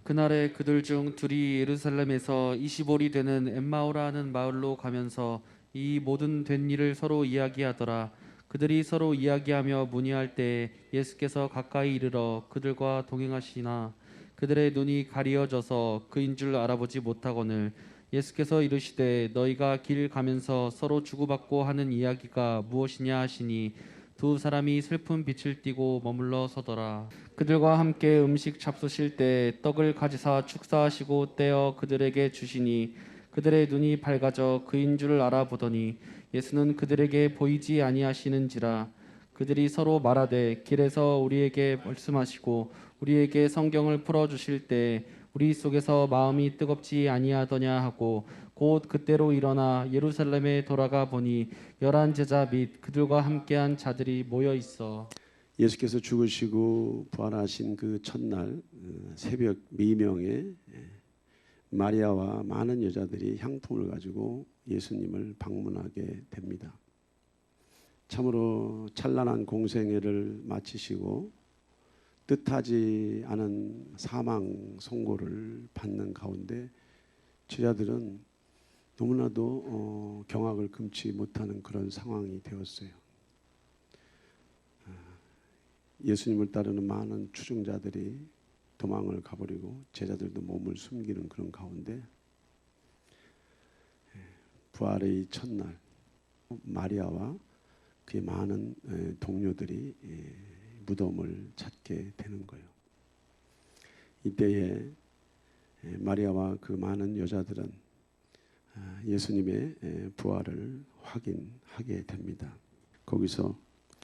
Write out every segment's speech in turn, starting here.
그날에 그들 중 둘이 예루살렘에서 25리 되는 엠마오라는 마을로 가면서 이 모든 된 일을 서로 이야기하더라. 그들이 서로 이야기하며 문의할 때에 예수께서 가까이 이르러 그들과 동행하시나 그들의 눈이 가리어져서 그인 줄 알아보지 못하거늘 예수께서 이르시되 너희가 길 가면서 서로 주고받고 하는 이야기가 무엇이냐 하시니 두 사람이 슬픈 빛을 띠고 머물러 서더라. 그들과 함께 음식 잡수실 때 떡을 가지사 축사하시고 떼어 그들에게 주시니 그들의 눈이 밝아져 그인 줄 알아보더니 예수는 그들에게 보이지 아니하시는지라. 그들이 서로 말하되 길에서 우리에게 말씀하시고 우리에게 성경을 풀어 주실 때 우리 속에서 마음이 뜨겁지 아니하더냐 하고 곧 그때로 일어나 예루살렘에 돌아가 보니 11제자 및 그들과 함께한 자들이 모여 있어. 예수께서 죽으시고 부활하신 그 첫날 새벽 미명에 마리아와 많은 여자들이 향품을 가지고 예수님을 방문하게 됩니다. 참으로 찬란한 공생애를 마치시고 뜻하지 않은 사망 선고를 받는 가운데 제자들은 너무나도 경악을 금치 못하는 그런 상황이 되었어요. 예수님을 따르는 많은 추종자들이 도망을 가버리고 제자들도 몸을 숨기는 그런 가운데 부활의 첫날 마리아와 그의 많은 동료들이 무덤을 찾게 되는 거예요. 이때에 마리아와 그 많은 여자들은 예수님의 부활을 확인하게 됩니다. 거기서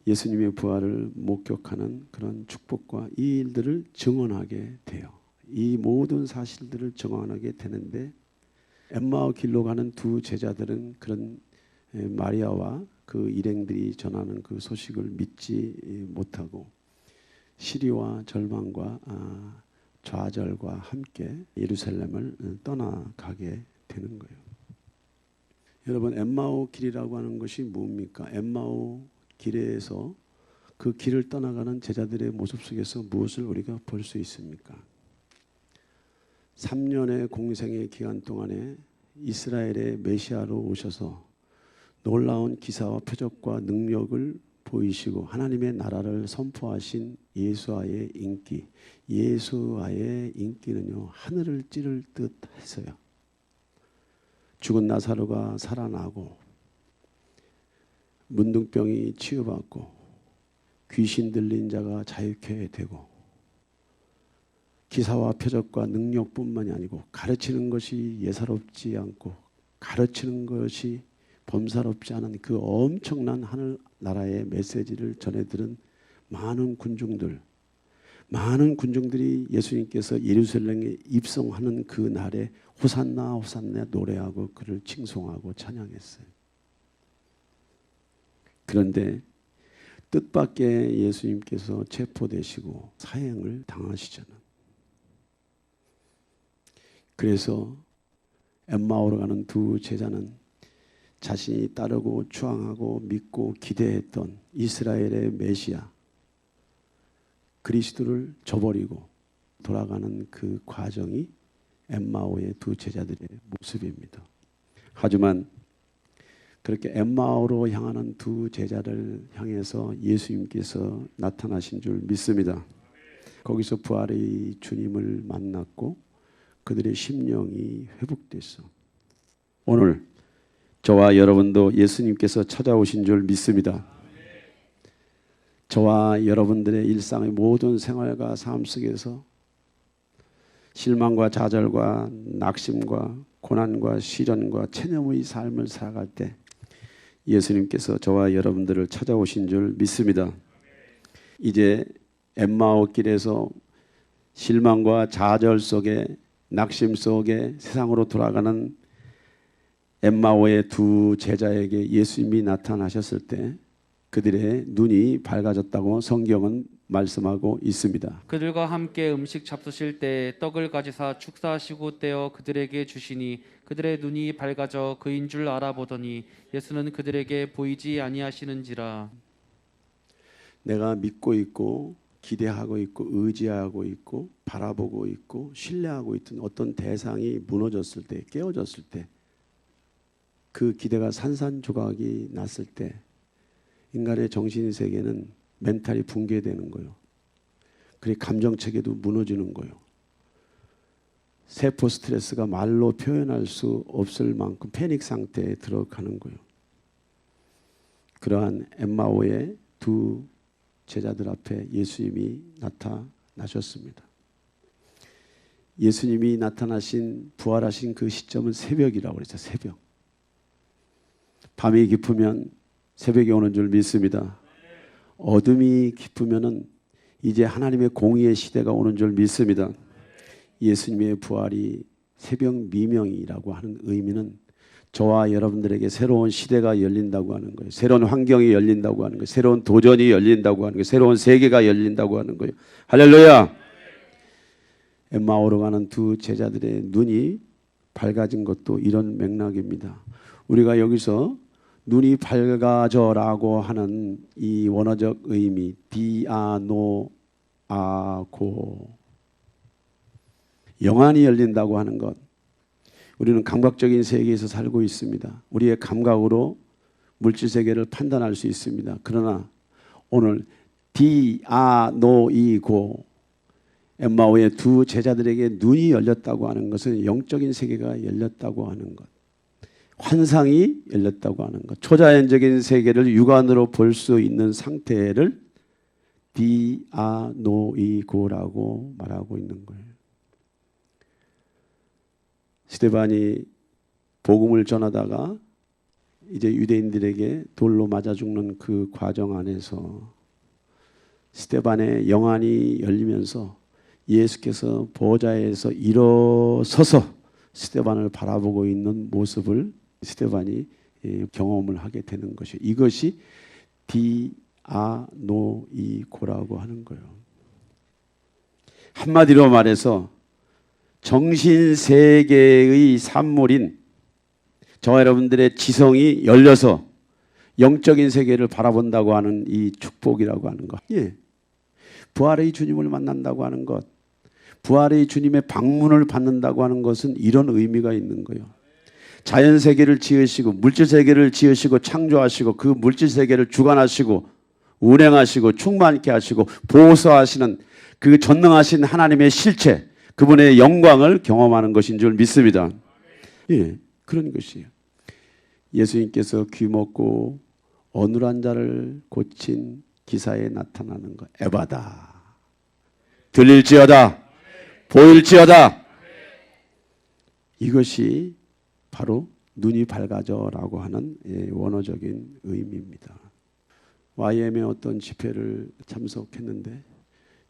예수님의 부활을 목격하는 그런 축복과 이 일들을 증언하게 돼요. 이 모든 사실들을 증언하게 되는데 엠마오 길로 가는 두 제자들은 그런 마리아와 그 일행들이 전하는 그 소식을 믿지 못하고 시리와 절망과 좌절과 함께 예루살렘을 떠나가게 되는 거예요. 여러분, 엠마오 길이라고 하는 것이 뭡니까? 엠마오 길에서 그 길을 떠나가는 제자들의 모습 속에서 무엇을 우리가 볼 수 있습니까? 3년의 공생의 기간 동안에 이스라엘의 메시아로 오셔서 놀라운 기사와 표적과 능력을 보이시고 하나님의 나라를 선포하신 예수와의 인기, 예수와의 인기는요 하늘을 찌를 듯 했어요. 죽은 나사로가 살아나고 문둥병이 치유받고 귀신 들린 자가 자유케 되고 기사와 표적과 능력뿐만이 아니고 가르치는 것이 예사롭지 않고 가르치는 것이 범사롭지 않은 그 엄청난 하늘나라의 메시지를 전해들은 많은 군중들이 예수님께서 예루살렘에 입성하는 그 날에 호산나 호산나 노래하고 그를 칭송하고 찬양했어요. 그런데 뜻밖의 예수님께서 체포되시고 사형을 당하시잖아요. 그래서 엠마오로 가는 두 제자는 자신이 따르고 추앙하고 믿고 기대했던 이스라엘의 메시아 그리스도를 저버리고 돌아가는 그 과정이 엠마오의 두 제자들의 모습입니다. 하지만 그렇게 엠마오로 향하는 두 제자를 향해서 예수님께서 나타나신 줄 믿습니다. 거기서 부활의 주님을 만났고 그들의 심령이 회복됐어. 오늘 저와 여러분도 예수님께서 찾아오신 줄 믿습니다. 저와 여러분들의 일상의 모든 생활과 삶 속에서 실망과 좌절과 낙심과 고난과 시련과 체념의 삶을 살아갈 때 예수님께서 저와 여러분들을 찾아오신 줄 믿습니다. 이제 엠마오 길에서 실망과 좌절 속에 낙심 속에 세상으로 돌아가는 엠마오의 두 제자에게 예수님이 나타나셨을 때 그들의 눈이 밝아졌다고 성경은 말씀하고 있습니다. 그들과 함께 음식 잡수실 때 떡을 가지사 축사하시고 떼어 그들에게 주시니 그들의 눈이 밝아져 그인 줄 알아보더니 예수는 그들에게 보이지 아니하시는지라. 내가 믿고 있고 기대하고 있고 의지하고 있고 바라보고 있고 신뢰하고 있던 어떤 대상이 무너졌을 때, 깨어졌을 때, 그 기대가 산산조각이 났을 때 인간의 정신 세계는 멘탈이 붕괴되는 거예요. 그리고 감정 체계도 무너지는 거예요. 세포 스트레스가 말로 표현할 수 없을 만큼 패닉 상태에 들어가는 거예요. 그러한 엠마오의 두 제자들 앞에 예수님이 나타나셨습니다. 예수님이 나타나신 부활하신 그 시점은 새벽이라고 그랬죠. 새벽. 밤이 깊으면 새벽이 오는 줄 믿습니다. 어둠이 깊으면은 이제 하나님의 공의의 시대가 오는 줄 믿습니다. 예수님의 부활이 새벽 미명이라고 하는 의미는 저와 여러분들에게 새로운 시대가 열린다고 하는 거예요. 새로운 환경이 열린다고 하는 거예요. 새로운 도전이 열린다고 하는 거예요. 새로운 세계가 열린다고 하는 거예요. 할렐루야! 엠마오로 가는 두 제자들의 눈이 밝아진 것도 이런 맥락입니다. 우리가 여기서 눈이 밝아져라고 하는 이 원어적 의미 디아노아고, 영안이 열린다고 하는 것. 우리는 감각적인 세계에서 살고 있습니다. 우리의 감각으로 물질 세계를 판단할 수 있습니다. 그러나 오늘 디아노이고, 엠마오의 두 제자들에게 눈이 열렸다고 하는 것은 영적인 세계가 열렸다고 하는 것, 환상이 열렸다고 하는 것, 초자연적인 세계를 육안으로 볼 수 있는 상태를 디아노이고라고 말하고 있는 거예요. 스데반이 복음을 전하다가 이제 유대인들에게 돌로 맞아 죽는 그 과정 안에서 스데반의 영안이 열리면서 예수께서 보좌에서 일어서서 스데반을 바라보고 있는 모습을 스데반이 경험을 하게 되는 것이, 이것이 디아노이고라고 하는 거예요. 한마디로 말해서 정신세계의 산물인 저와 여러분들의 지성이 열려서 영적인 세계를 바라본다고 하는 이 축복이라고 하는 것. 예. 부활의 주님을 만난다고 하는 것, 부활의 주님의 방문을 받는다고 하는 것은 이런 의미가 있는 거예요. 자연세계를 지으시고 물질세계를 지으시고 창조하시고 그 물질세계를 주관하시고 운행하시고 충만케 하시고 보호하시는 그 전능하신 하나님의 실체, 그분의 영광을 경험하는 것인 줄 믿습니다. 예, 그런 것이에요. 예수님께서 귀먹고 어눌한 자를 고친 기사에 나타나는 것. 에바다. 들릴지어다. 보일지어다. 이것이 바로 눈이 밝아져라고 하는 원어적인 의미입니다. YM의 어떤 집회를 참석했는데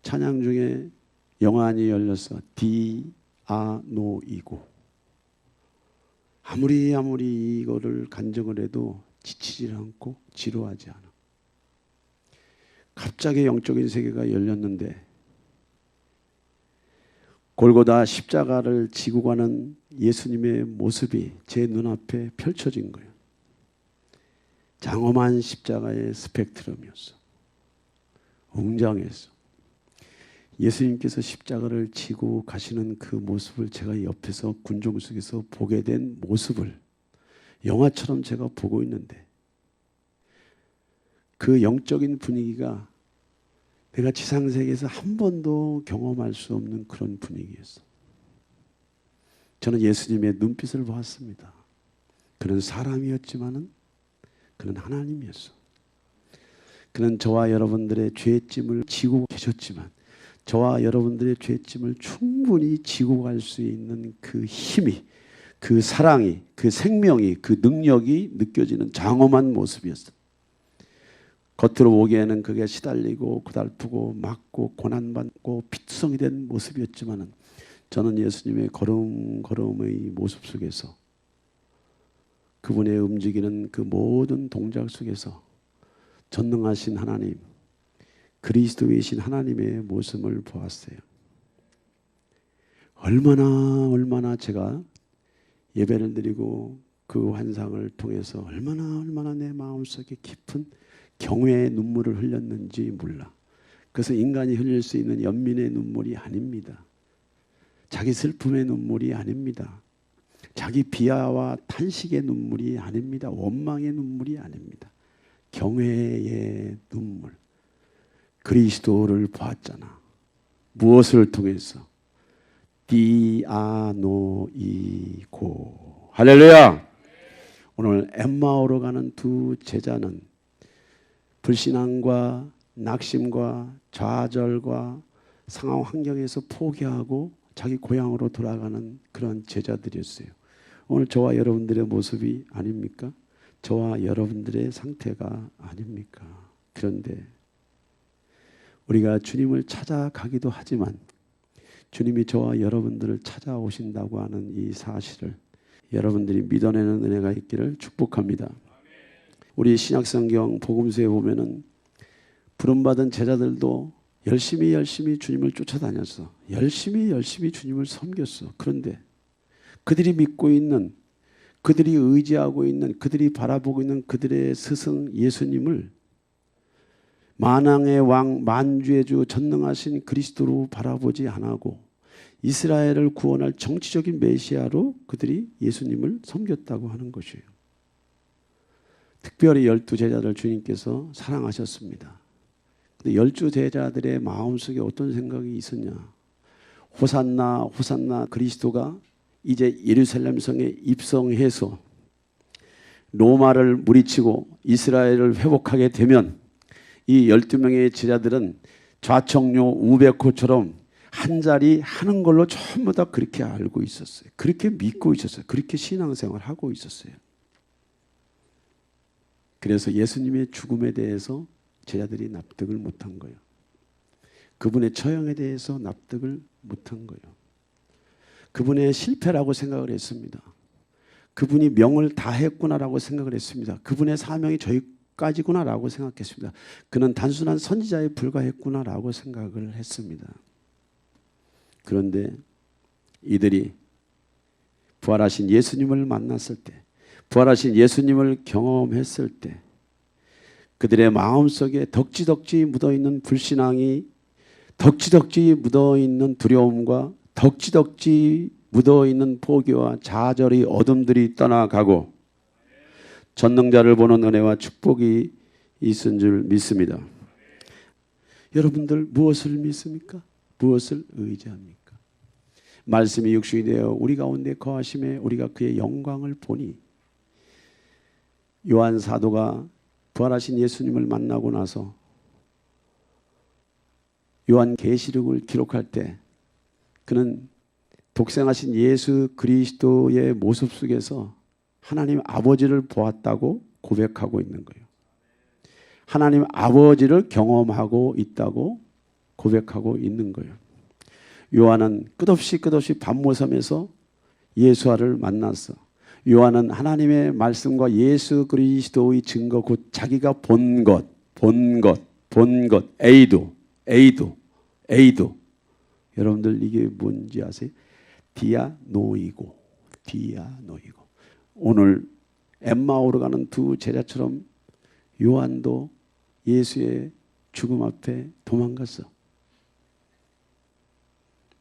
찬양 중에 영안이 열려서 디아노이고, 아무리 이거를 간증을 해도 지치지 않고 지루하지 않아. 갑자기 영적인 세계가 열렸는데 골고다 십자가를 지고 가는 예수님의 모습이 제 눈앞에 펼쳐진 거예요. 장엄한 십자가의 스펙트럼이었어. 웅장했어. 예수님께서 십자가를 지고 가시는 그 모습을 제가 옆에서 군종 속에서 보게 된 모습을 영화처럼 제가 보고 있는데, 그 영적인 분위기가 내가 지상세계에서 한 번도 경험할 수 없는 그런 분위기였어. 저는 예수님의 눈빛을 보았습니다. 그는 사람이었지만은 그는 하나님이었어. 그는 저와 여러분들의 죄짐을 지고 계셨지만 저와 여러분들의 죄짐을 충분히 지고 갈 수 있는 그 힘이, 그 사랑이, 그 생명이, 그 능력이 느껴지는 장엄한 모습이었어요. 겉으로 보기에는 그게 시달리고 고달프고 맞고 고난받고 피투성이 된 모습이었지만 저는 예수님의 걸음걸음의 모습 속에서, 그분의 움직이는 그 모든 동작 속에서 전능하신 하나님, 그리스도이신 하나님의 모습을 보았어요. 얼마나 제가 예배를 드리고 그 환상을 통해서 얼마나 내 마음속에 깊은 경외의 눈물을 흘렸는지 몰라. 그것은 인간이 흘릴 수 있는 연민의 눈물이 아닙니다. 자기 슬픔의 눈물이 아닙니다. 자기 비하와 탄식의 눈물이 아닙니다. 원망의 눈물이 아닙니다. 경외의 눈물. 그리스도를 보았잖아. 무엇을 통해서? 디아노이고. 할렐루야. 오늘 엠마오로 가는 두 제자는 불신앙과 낙심과 좌절과 상황 환경에서 포기하고 자기 고향으로 돌아가는 그런 제자들이었어요. 오늘 저와 여러분들의 모습이 아닙니까? 저와 여러분들의 상태가 아닙니까? 그런데 우리가 주님을 찾아가기도 하지만 주님이 저와 여러분들을 찾아오신다고 하는 이 사실을 여러분들이 믿어내는 은혜가 있기를 축복합니다. 우리 신약성경 복음서에 보면은 부름받은 제자들도 열심히 주님을 쫓아다녔어. 열심히 주님을 섬겼어. 그런데 그들이 믿고 있는, 그들이 의지하고 있는, 그들이 바라보고 있는 그들의 스승 예수님을 만왕의 왕, 만주의 주, 전능하신 그리스도로 바라보지 않고 이스라엘을 구원할 정치적인 메시아로 그들이 예수님을 섬겼다고 하는 것이에요. 특별히 12제자를 주님께서 사랑하셨습니다. 근데 12제자들의 마음속에 어떤 생각이 있었냐? 호산나 호산나, 그리스도가 이제 예루살렘 성에 입성해서 로마를 물리치고 이스라엘을 회복하게 되면 이 12명의 제자들은 좌청료 우베코처럼 한 자리 하는 걸로 전부 다 그렇게 알고 있었어요. 그렇게 믿고 있었어요. 그렇게 신앙생활을 하고 있었어요. 그래서 예수님의 죽음에 대해서 제자들이 납득을 못한 거예요. 그분의 처형에 대해서 납득을 못한 거예요. 그분의 실패라고 생각을 했습니다. 그분이 명을 다 했구나라고 생각을 했습니다. 그분의 사명이 저기까지구나라고 생각했습니다. 그는 단순한 선지자에 불과했구나라고 생각을 했습니다. 그런데 이들이 부활하신 예수님을 만났을 때, 부활하신 예수님을 경험했을 때 그들의 마음속에 덕지덕지 묻어있는 불신앙이, 덕지덕지 묻어있는 두려움과 덕지덕지 묻어있는 포기와 좌절의 어둠들이 떠나가고 전능자를 보는 은혜와 축복이 있은 줄 믿습니다. 여러분들 무엇을 믿습니까? 무엇을 의지합니까? 말씀이 육신이 되어 우리 가운데 거하심에 우리가 그의 영광을 보니, 요한 사도가 부활하신 예수님을 만나고 나서 요한계시록을 기록할 때 그는 독생하신 예수 그리스도의 모습 속에서 하나님 아버지를 보았다고 고백하고 있는 거예요. 하나님 아버지를 경험하고 있다고 고백하고 있는 거예요. 요한은 끝없이 밤모섬에서 예수와를 만났어. 요한은 하나님의 말씀과 예수 그리스도의 증거, 곧 자기가 본 것, 에이도. 여러분들 이게 뭔지 아세요? 디아노이고. 오늘 엠마오로 가는 두 제자처럼 요한도 예수의 죽음 앞에 도망갔어.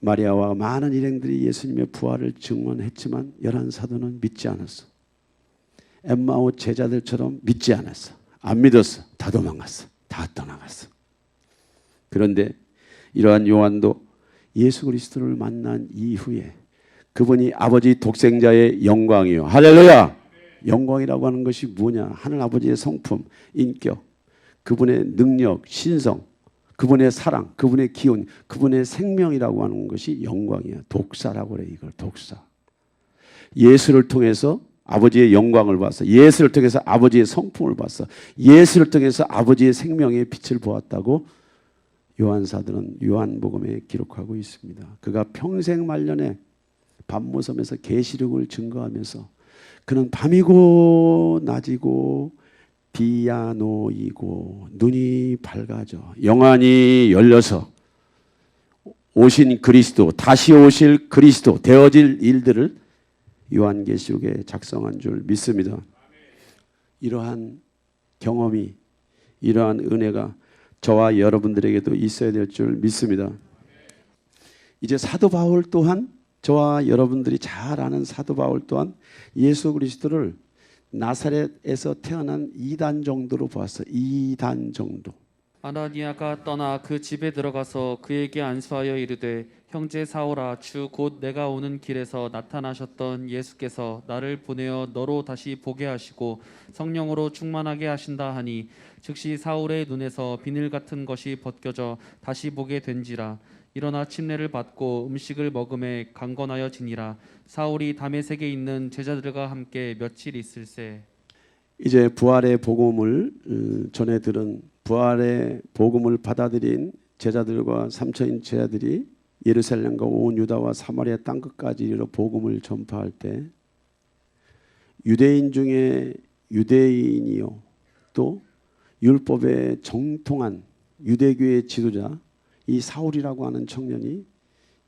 마리아와 많은 일행들이 예수님의 부활을 증언했지만 11사도는 믿지 않았어. 엠마오 제자들처럼 믿지 않았어. 안 믿었어. 다 도망갔어. 다 떠나갔어. 그런데 이러한 요한도 예수 그리스도를 만난 이후에 그분이 아버지 독생자의 영광이요. 할렐루야! 영광이라고 하는 것이 뭐냐? 하늘 아버지의 성품, 인격, 그분의 능력, 신성, 그분의 사랑, 그분의 기운, 그분의 생명이라고 하는 것이 영광이야. 독사라고 그래. 이걸 독사. 예수를 통해서 아버지의 영광을 봤어. 예수를 통해서 아버지의 성품을 봤어. 예수를 통해서 아버지의 생명의 빛을 보았다고 요한사도는 요한복음에 기록하고 있습니다. 그가 평생 말년에 밤모섬에서 계시록을 증거하면서 그는 밤이고 낮이고 디아노이고 눈이 밝아져 영안이 열려서 오신 그리스도, 다시 오실 그리스도, 되어질 일들을 요한계시록에 작성한 줄 믿습니다. 이러한 경험이, 이러한 은혜가 저와 여러분들에게도 있어야 될 줄 믿습니다. 이제 사도 바울 또한 저와 여러분들이 잘 아는 사도 바울 또한 예수 그리스도를 나사렛에서 태어난 2단 정도로 보았어요. 2단 정도. 아나니아가 떠나 그 집에 들어가서 그에게 안수하여 이르되 형제 사울아 주 곧 내가 오는 길에서 나타나셨던 예수께서 나를 보내어 너로 다시 보게 하시고 성령으로 충만하게 하신다 하니 즉시 사울의 눈에서 비늘 같은 것이 벗겨져 다시 보게 된지라. 일어나 침례를 받고 음식을 먹음에 강건하여 지니라. 사울이 다메섹에 있는 제자들과 함께 며칠 있을새. 이제 부활의 복음을 전해 들은 부활의 복음을 받아들인 제자들과 삼천인 제자들이 예루살렘과 온 유다와 사마리아 땅끝까지 이르러 복음을 전파할 때 유대인 중에 유대인이요 또 율법에 정통한 유대교의 지도자 이 사울이라고 하는 청년이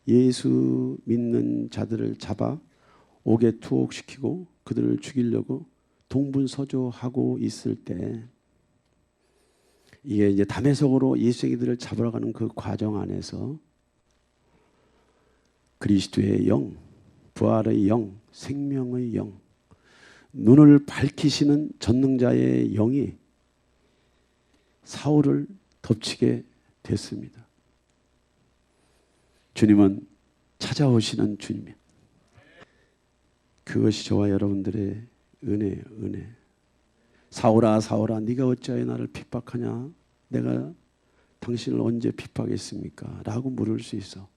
예수 믿는 자들을 잡아 옥에 투옥시키고 그들을 죽이려고 동분서주하고 있을 때 이게 이제 다메섹으로 예수이들을 잡으러 가는 그 과정 안에서 그리스도의 영, 부활의 영, 생명의 영, 눈을 밝히시는 전능자의 영이 사울을 덮치게 됐습니다. 주님은 찾아오시는 주님이에요. 그것이 저와 여러분들의 은혜예요. 은혜. 사울아 사울아 네가 어찌하여 나를 핍박하냐? 내가 당신을 언제 핍박했습니까? 라고 물을 수 있어.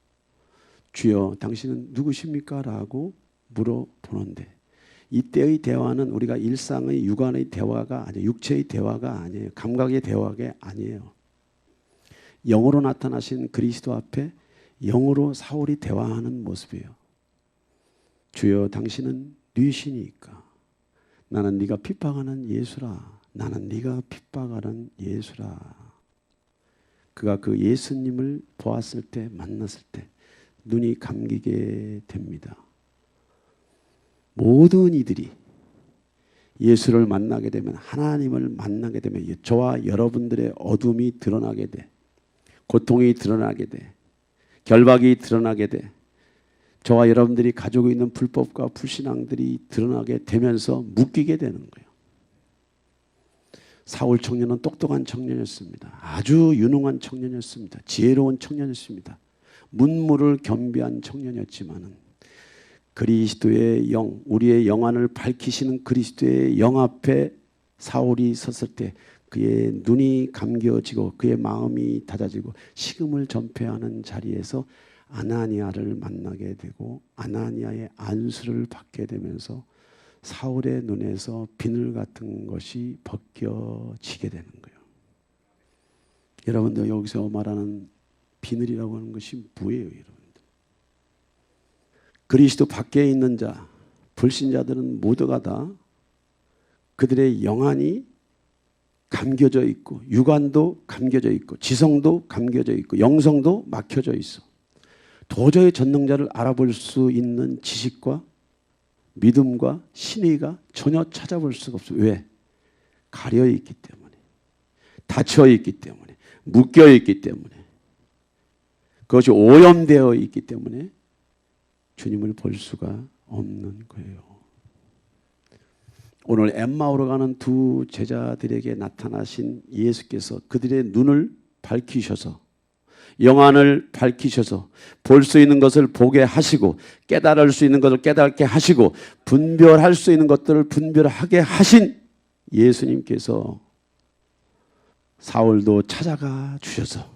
주여 당신은 누구십니까? 라고 물어보는데 이때의 대화는 우리가 일상의 육안의 대화가 아니에요. 육체의 대화가 아니에요. 감각의 대화가 아니에요. 영으로 나타나신 그리스도 앞에 영으로 사울이 대화하는 모습이에요. 주여 당신은 누구시니까? 나는 네가 핍박하는 예수라. 나는 네가 핍박하는 예수라. 그가 그 예수님을 보았을 때 만났을 때 눈이 감기게 됩니다. 모든 이들이 예수를 만나게 되면 하나님을 만나게 되면 저와 여러분들의 어둠이 드러나게 돼. 고통이 드러나게 돼. 결박이 드러나게 돼. 저와 여러분들이 가지고 있는 불법과 불신앙들이 드러나게 되면서 묶이게 되는 거예요. 사울 청년은 똑똑한 청년이었습니다. 아주 유능한 청년이었습니다. 지혜로운 청년이었습니다. 문무를 겸비한 청년이었지만은 그리스도의 영, 우리의 영안을 밝히시는 그리스도의 영 앞에 사울이 섰을 때 그의 눈이 감겨지고 그의 마음이 닫아지고 식음을 전폐하는 자리에서 아나니아를 만나게 되고 아나니아의 안수를 받게 되면서 사울의 눈에서 비늘 같은 것이 벗겨지게 되는 거예요. 여러분들 여기서 말하는 비늘이라고 하는 것이 뭐예요, 여러분들? 그리스도 밖에 있는 자, 불신자들은 모두가 다 그들의 영안이 감겨져 있고 육안도 감겨져 있고 지성도 감겨져 있고 영성도 막혀져 있어. 도저히 전능자를 알아볼 수 있는 지식과 믿음과 신의가 전혀 찾아볼 수가 없어요. 왜? 가려 있기 때문에, 닫혀 있기 때문에, 묶여 있기 때문에, 그것이 오염되어 있기 때문에 주님을 볼 수가 없는 거예요. 오늘 엠마오로 가는 두 제자들에게 나타나신 예수께서 그들의 눈을 밝히셔서 영안을 밝히셔서 볼 수 있는 것을 보게 하시고 깨달을 수 있는 것을 깨닫게 하시고 분별할 수 있는 것들을 분별하게 하신 예수님께서 사울도 찾아가 주셔서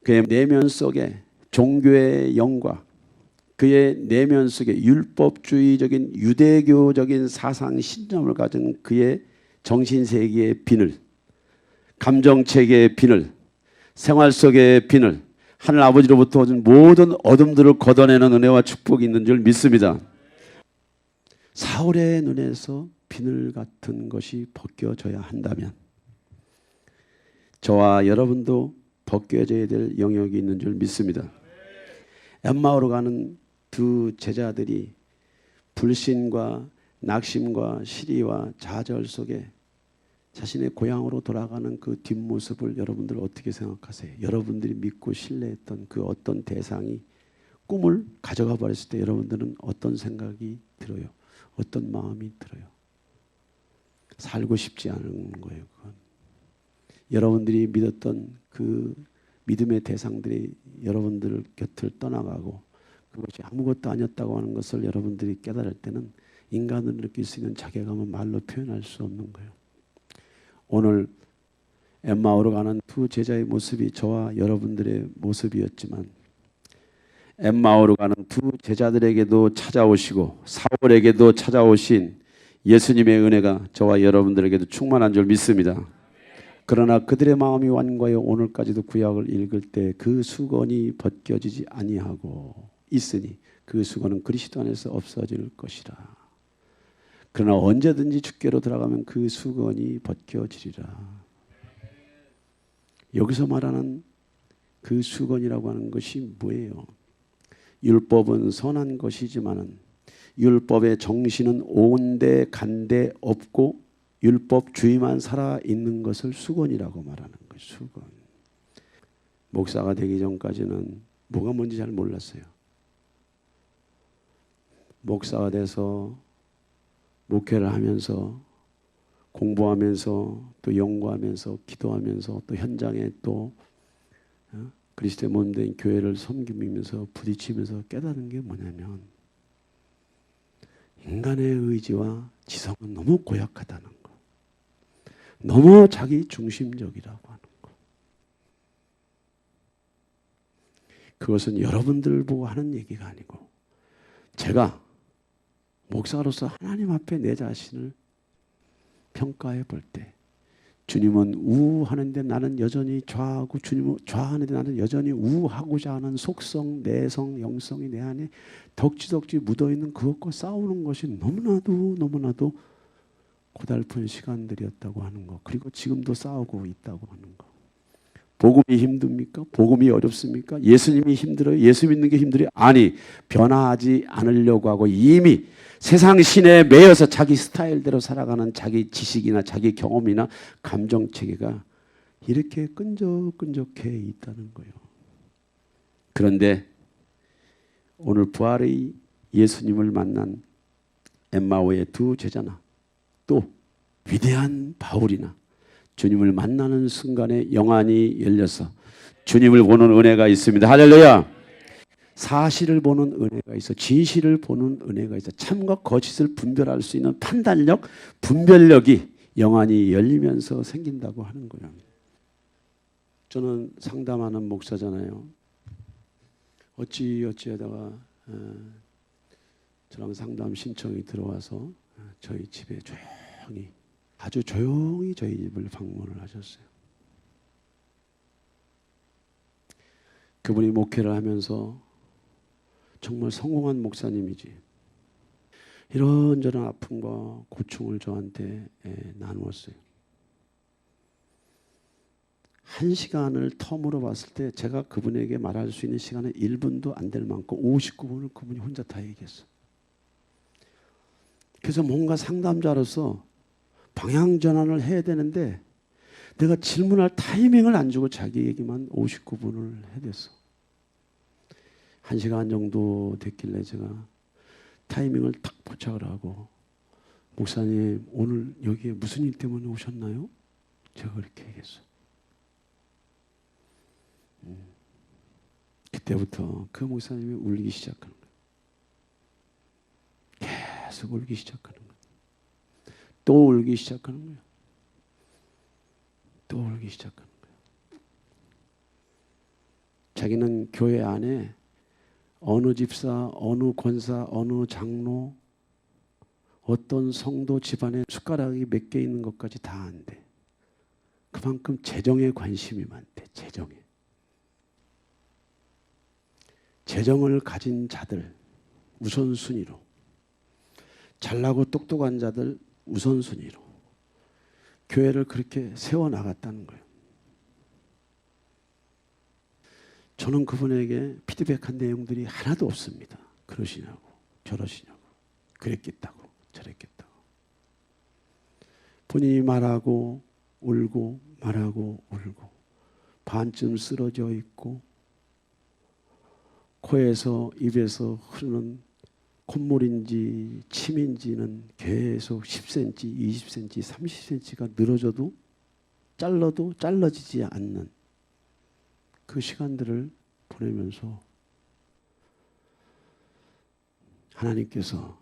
그의 내면 속에 종교의 영과 그의 내면 속에 율법주의적인 유대교적인 사상 신념을 가진 그의 정신세계의 비늘, 감정체계의 비늘, 생활 속의 비늘, 하늘 아버지로부터 오는 모든 어둠들을 걷어내는 은혜와 축복이 있는 줄 믿습니다. 사울의 눈에서 비늘 같은 것이 벗겨져야 한다면 저와 여러분도 벗겨져야 될 영역이 있는 줄 믿습니다. 엠마오로 가는 두 제자들이 불신과 낙심과 시리와 좌절 속에 자신의 고향으로 돌아가는 그 뒷모습을 여러분들 어떻게 생각하세요? 여러분들이 믿고 신뢰했던 그 어떤 대상이 꿈을 가져가 버렸을 때 여러분들은 어떤 생각이 들어요? 어떤 마음이 들어요? 살고 싶지 않은 거예요. 그건. 여러분들이 믿었던 그 믿음의 대상들이 여러분들 곁을 떠나가고 그것이 아무것도 아니었다고 하는 것을 여러분들이 깨달을 때는 인간으로 느낄 수 있는 자괴감은 말로 표현할 수 없는 거예요. 오늘 엠마오로 가는 두 제자의 모습이 저와 여러분들의 모습이었지만 엠마오로 가는 두 제자들에게도 찾아오시고 사울에게도 찾아오신 예수님의 은혜가 저와 여러분들에게도 충만한 줄 믿습니다. 그러나 그들의 마음이 완고하여 오늘까지도 구약을 읽을 때 그 수건이 벗겨지지 아니하고 있으니 그 수건은 그리스도 안에서 없어질 것이라. 그러나 언제든지 주께로 들어가면 그 수건이 벗겨지리라. 여기서 말하는 그 수건이라고 하는 것이 뭐예요? 율법은 선한 것이지만은 율법의 정신은 온데 간데 없고 율법주의만 살아있는 것을 수건이라고 말하는 거예요. 수건. 목사가 되기 전까지는 뭐가 뭔지 잘 몰랐어요. 목사가 돼서 목회를 하면서 공부하면서 또 연구하면서 기도하면서 또 현장에 또 그리스도의 몸된 교회를 섬기면서 부딪히면서 깨달은 게 뭐냐면 인간의 의지와 지성은 너무 고약하다는 거. 너무 자기 중심적이라고 하는 거. 그것은 여러분들 보고 하는 얘기가 아니고 제가 목사로서 하나님 앞에 내 자신을 평가해 볼 때 주님은 우하는데 나는 여전히 좌하고 주님은 좌하는데 나는 여전히 우하고자 하는 속성, 내성, 영성이 내 안에 덕지덕지 묻어있는 그것과 싸우는 것이 너무나도 고달픈 시간들이었다고 하는 것. 그리고 지금도 싸우고 있다고 하는 것. 복음이 힘듭니까? 복음이 어렵습니까? 예수님이 힘들어요? 예수 믿는 게 힘들어요? 아니, 변화하지 않으려고 하고 이미 세상 신에 매여서 자기 스타일대로 살아가는 자기 지식이나 자기 경험이나 감정 체계가 이렇게 끈적끈적해 있다는 거예요. 그런데 오늘 부활의 예수님을 만난 엠마오의 두 제자나 또 위대한 바울이나 주님을 만나는 순간에 영안이 열려서 주님을 보는 은혜가 있습니다. 할렐루야. 사실을 보는 은혜가 있어. 진실을 보는 은혜가 있어. 참과 거짓을 분별할 수 있는 판단력, 분별력이 영안이 열리면서 생긴다고 하는 거예요. 저는 상담하는 목사잖아요. 어찌하다가 저랑 상담 신청이 들어와서 저희 집에 조용히 아주 조용히 저희 집을 방문을 하셨어요. 그분이 목회를 하면서 정말 성공한 목사님이지. 이런저런 아픔과 고충을 저한테 나누었어요. 1시간을 텀으로 봤을 때 제가 그분에게 말할 수 있는 시간은 1분도 안 될 만큼 59분을 그분이 혼자 다 얘기했어요. 그래서 뭔가 상담자로서 방향 전환을 해야 되는데 내가 질문할 타이밍을 안 주고 자기 얘기만 59분을 해댔어. 1시간 정도 됐길래 제가 타이밍을 딱 포착을 하고 목사님 오늘 여기에 무슨 일 때문에 오셨나요? 제가 그렇게 얘기했어요. 그때부터 그 목사님이 울기 시작하는 거예요. 계속 울기 시작하는 거예요. 또 울기 시작하는 거예요. 또 울기 시작하는 거예요. 자기는 교회 안에 어느 집사, 어느 권사, 어느 장로, 어떤 성도 집안에 숟가락이 몇 개 있는 것까지 다 안대. 그만큼 재정에 관심이 많대. 재정을 가진 자들 우선순위로, 잘나고 똑똑한 자들 우선순위로 교회를 그렇게 세워나갔다는 거예요. 저는 그분에게 피드백한 내용들이 하나도 없습니다. 그러시냐고, 저러시냐고, 그랬겠다고, 저랬겠다고. 본인이 말하고 울고 말하고 울고 반쯤 쓰러져 있고 코에서 입에서 흐르는 콧물인지 침인지는 계속 10cm, 20cm, 30cm가 늘어져도 잘라도 잘라지지 않는 그 시간들을 보내면서 하나님께서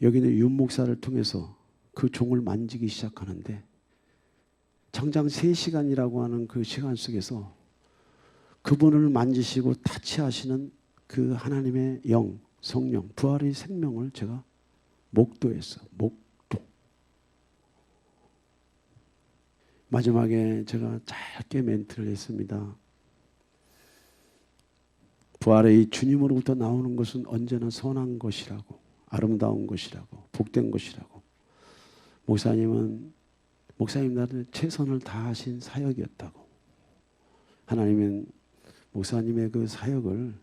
여기는 윤 목사를 통해서 그 종을 만지기 시작하는데 정장 3시간이라고 하는 그 시간 속에서 그분을 만지시고 타치하시는 그 하나님의 영, 성령, 부활의 생명을 제가 목도했어. 목도. 마지막에 제가 짧게 멘트를 했습니다. 부활의 주님으로부터 나오는 것은 언제나 선한 것이라고, 아름다운 것이라고, 복된 것이라고. 목사님 나를 최선을 다하신 사역이었다고. 하나님은 목사님의 그 사역을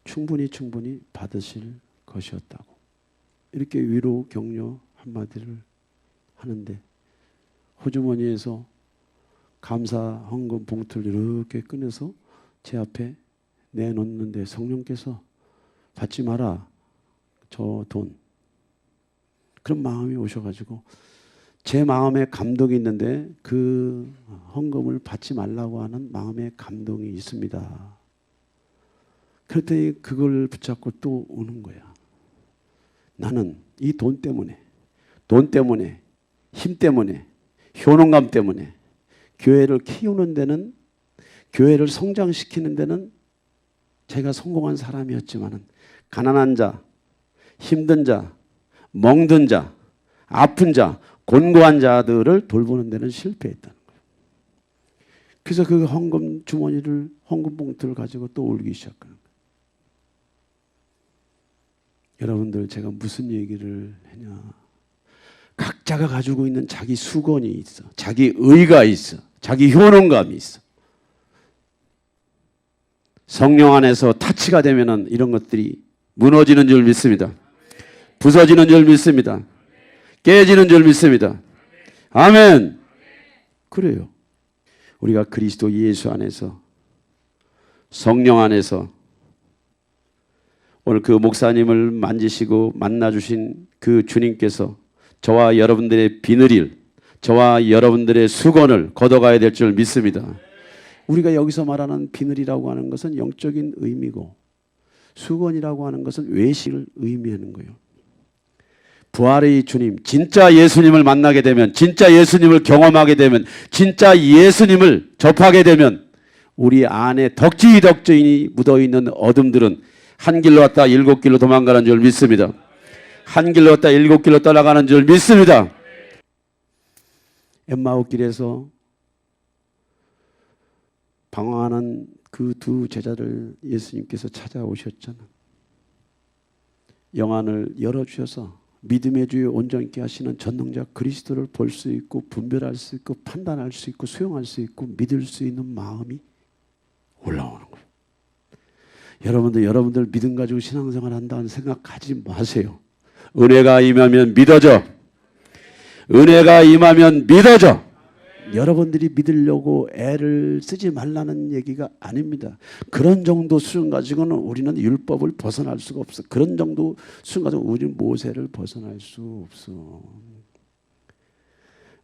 충분히 받으실 것이었다고. 이렇게 위로 격려 한마디를 하는데 호주머니에서 감사 헌금 봉투를 이렇게 꺼내서 제 앞에 내놓는데 성령께서 받지 마라, 저 돈. 그런 마음이 오셔가지고 제 마음에 감동이 있는데 그 헌금을 받지 말라고 하는 마음의 감동이 있습니다. 그랬더니 그걸 붙잡고 또 우는 거야. 나는 이 돈 때문에, 힘 때문에, 효능감 때문에 교회를 키우는 데는, 교회를 성장시키는 데는 제가 성공한 사람이었지만은 가난한 자, 힘든 자, 멍든 자, 아픈 자, 곤고한 자들을 돌보는 데는 실패했다는 거예요. 그래서 그 헌금 주머니를, 헌금 봉투를 가지고 또 울기 시작하는 거예요. 여러분들, 제가 무슨 얘기를 했냐? 각자가 가지고 있는 자기 수건이 있어, 자기 의가 있어, 자기 효능감이 있어. 성령 안에서 타치가 되면은 이런 것들이 무너지는 줄 믿습니다. 부서지는 줄 믿습니다. 깨지는 줄 믿습니다. 아멘. 그래요. 우리가 그리스도 예수 안에서, 성령 안에서 오늘 그 목사님을 만지시고 만나주신 그 주님께서 저와 여러분들의 비늘일, 저와 여러분들의 수건을 걷어가야 될 줄 믿습니다. 우리가 여기서 말하는 비늘이라고 하는 것은 영적인 의미고 수건이라고 하는 것은 외식을 의미하는 거예요. 부활의 주님, 진짜 예수님을 만나게 되면, 진짜 예수님을 경험하게 되면, 진짜 예수님을 접하게 되면 우리 안에 덕지덕지이 묻어있는 어둠들은 한 길로 왔다 7길로 도망가는 줄 믿습니다. 한 길로 왔다 7길로 떠나가는 줄 믿습니다. 엠마오 길에서 방황하는 그 두 제자를 예수님께서 찾아오셨잖아. 영안을 열어주셔서 믿음의 주에 온전케 하시는 전능자 그리스도를 볼 수 있고 분별할 수 있고 판단할 수 있고 수용할 수 있고 믿을 수 있는 마음이 올라오는 거예요. 여러분들 믿음 가지고 신앙생활 한다는 생각 가지 마세요. 은혜가 임하면 믿어져. 은혜가 임하면 믿어져. 여러분들이 믿으려고 애를 쓰지 말라는 얘기가 아닙니다. 그런 정도 수준 가지고는 우리는 율법을 벗어날 수가 없어. 그런 정도 수준 가지고 우리는 모세를 벗어날 수 없어.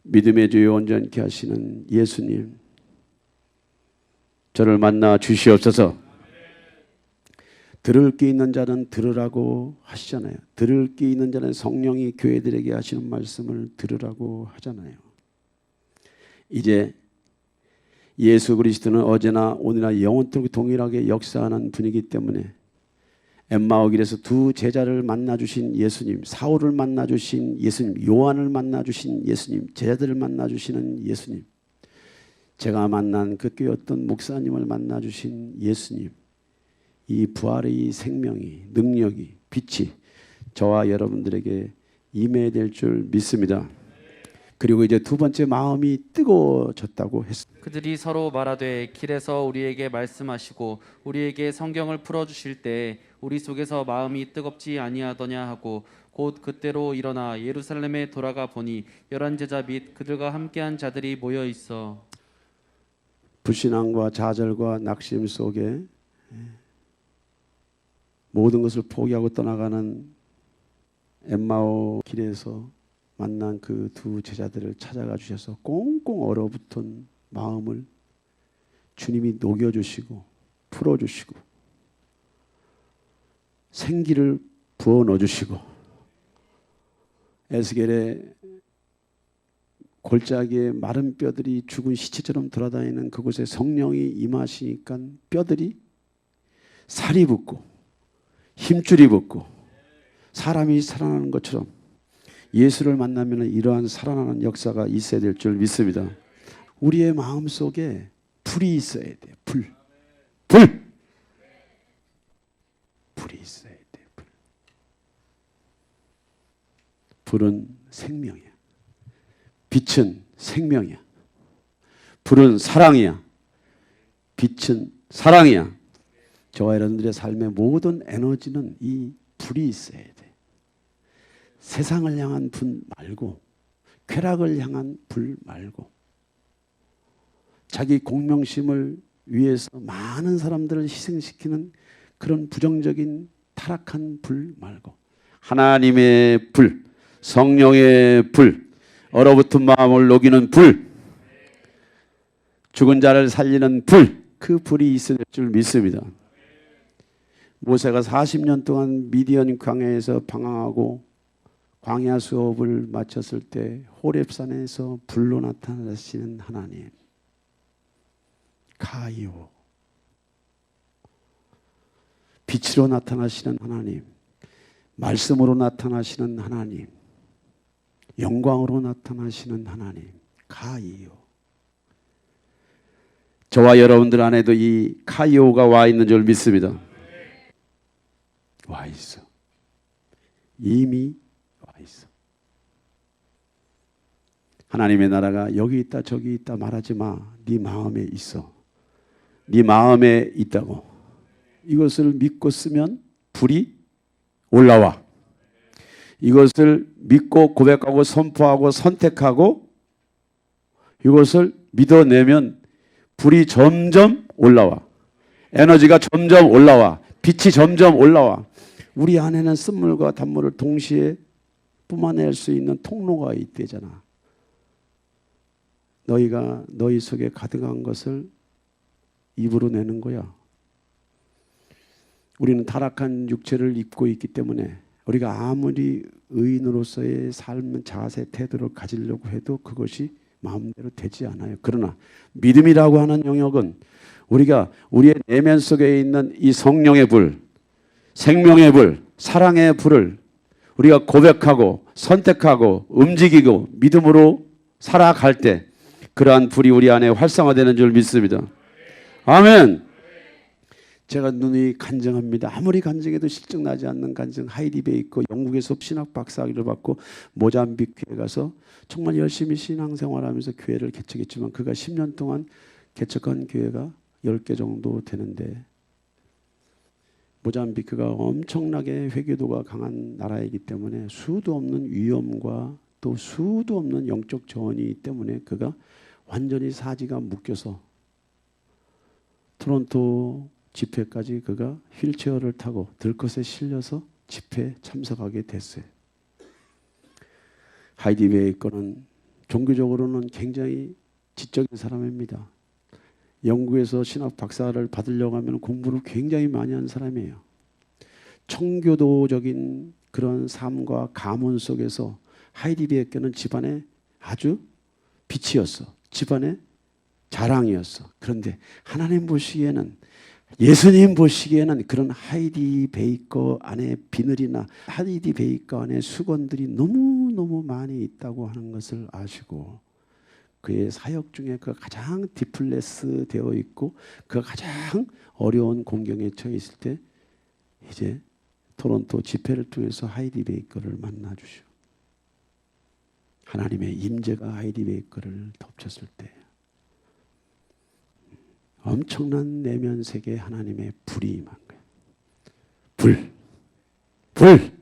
믿음의 주에 온전케 하시는 예수님, 저를 만나 주시옵소서. 들을 귀 있는 자는 들으라고 하시잖아요. 들을 귀 있는 자는 성령이 교회들에게 하시는 말씀을 들으라고 하잖아요. 이제 예수 그리스도는 어제나 오늘이나 영원토록 동일하게 역사하는 분이기 때문에 엠마오 길에서 두 제자를 만나주신 예수님, 사울을 만나주신 예수님, 요한을 만나주신 예수님, 제자들을 만나주시는 예수님, 제가 만난 그 교회 어떤 목사님을 만나주신 예수님, 이 부활의 생명이, 능력이, 빛이 저와 여러분들에게 임해야 될 줄 믿습니다. 그리고 이제 두 번째, 마음이 뜨거워졌다고 했습니다. 그들이 서로 말하되 길에서 우리에게 말씀하시고 우리에게 성경을 풀어주실 때 우리 속에서 마음이 뜨겁지 아니하더냐 하고 곧 그때로 일어나 예루살렘에 돌아가 보니 11 제자 및 그들과 함께한 자들이 모여 있어 불신앙과 좌절과 낙심 속에 모든 것을 포기하고 떠나가는 엠마오 길에서 만난 그 두 제자들을 찾아가 주셔서 꽁꽁 얼어붙은 마음을 주님이 녹여주시고 풀어주시고 생기를 부어 넣어주시고 에스겔의 골짜기에 마른 뼈들이 죽은 시체처럼 돌아다니는 그곳에 성령이 임하시니까 뼈들이 살이 붙고 힘줄이 붙고 사람이 살아나는 것처럼 예수를 만나면 이러한 살아나는 역사가 있어야 될 줄 믿습니다. 우리의 마음속에 불이 있어야 돼요. 불. 불이 있어야 돼요. 불은 생명이야. 빛은 생명이야. 불은 사랑이야. 빛은 사랑이야. 저와 여러분들의 삶의 모든 에너지는 이 불이 있어야 돼. 세상을 향한 불 말고 쾌락을 향한 불 말고 자기 공명심을 위해서 많은 사람들을 희생시키는 그런 부정적인 타락한 불 말고 하나님의 불, 성령의 불, 얼어붙은 마음을 녹이는 불, 죽은 자를 살리는 불, 그 불이 있을 줄 믿습니다. 모세가 40년 동안 미디안 광야에서 방황하고 광야 수업을 마쳤을 때 호렙산에서 불로 나타나시는 하나님, 가이오, 빛으로 나타나시는 하나님, 말씀으로 나타나시는 하나님, 영광으로 나타나시는 하나님, 가이오. 저와 여러분들 안에도 이 카이오가 와 있는 줄 믿습니다. 와 있어. 이미 와 있어. 하나님의 나라가 여기 있다 저기 있다 말하지 마. 네 마음에 있어. 네 마음에 있다고. 이것을 믿고 쓰면 불이 올라와. 이것을 믿고 고백하고 선포하고 선택하고 이것을 믿어내면 불이 점점 올라와. 에너지가 점점 올라와. 빛이 점점 올라와. 우리 안에는 쓴물과 단물을 동시에 뿜어낼 수 있는 통로가 있대잖아. 너희가 너희 속에 가득한 것을 입으로 내는 거야. 우리는 타락한 육체를 입고 있기 때문에 우리가 아무리 의인으로서의 삶, 자세, 태도를 가지려고 해도 그것이 마음대로 되지 않아요. 그러나 믿음이라고 하는 영역은 우리가 우리의 내면 속에 있는 이 성령의 불, 생명의 불, 사랑의 불을 우리가 고백하고 선택하고 움직이고 믿음으로 살아갈 때 그러한 불이 우리 안에 활성화되는 줄 믿습니다. 아멘. 제가 눈이 간증합니다. 아무리 간증해도 실증나지 않는 간증. 하이디베에 있고 영국에서 신학 박사학위를 받고 모잠비크에 가서 정말 열심히 신앙생활하면서 교회를 개척했지만 그가 10년 동안 개척한 교회가 10개 정도 되는데 모잠비크가 엄청나게 회개도가 강한 나라이기 때문에 수도 없는 위험과 또 수도 없는 영적 저원이기 때문에 그가 완전히 사지가 묶여서 토론토 집회까지 그가 휠체어를 타고 들것에 실려서 집회에 참석하게 됐어요. 하이디베이 거는 종교적으로는 굉장히 지적인 사람입니다. 영국에서 신학 박사를 받으려고 하면 공부를 굉장히 많이 한 사람이에요. 청교도적인 그런 삶과 가문 속에서 하이디베이께는 집안에 아주 빛이었어. 집안의 자랑이었어. 그런데 하나님 보시기에는 예수님 보시기에는 그런 하이디 베이커 안에 비늘이나 하이디 베이커 안에 수건들이 너무너무 많이 있다고 하는 것을 아시고 그의 사역 중에 그가 가장 디플레스 되어 있고 그가 가장 어려운 공경에 처해 있을 때 이제 토론토 집회를 통해서 하이디 베이커를 만나 주시오. 하나님의 임재가 하이디 베이커를 덮쳤을 때 엄청난 내면 세계에 하나님의 불이 임한 거예요. 불. 불.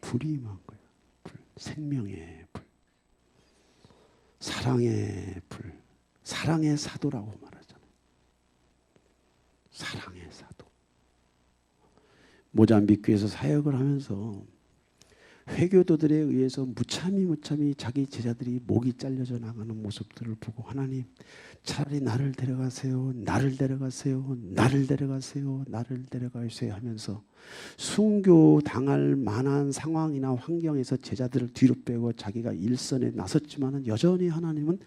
불이 임한 거예요. 불. 생명의 불. 사랑의 불. 사랑의 사도라고 말하잖아요. 사랑의 사도. 모잠비크에서 사역을 하면서 회교도들에 의해서 무참히 자기 제자들이 목이 잘려져 나가는 모습들을 보고 하나님 차라리 나를 데려가세요. 나를 데려가세요. 나를 데려가세요. 나를 데려가세요 하면서 순교 당할 만한 상황이나 환경에서 제자들을 뒤로 빼고 자기가 일선에 나섰지만은 여전히 하나님은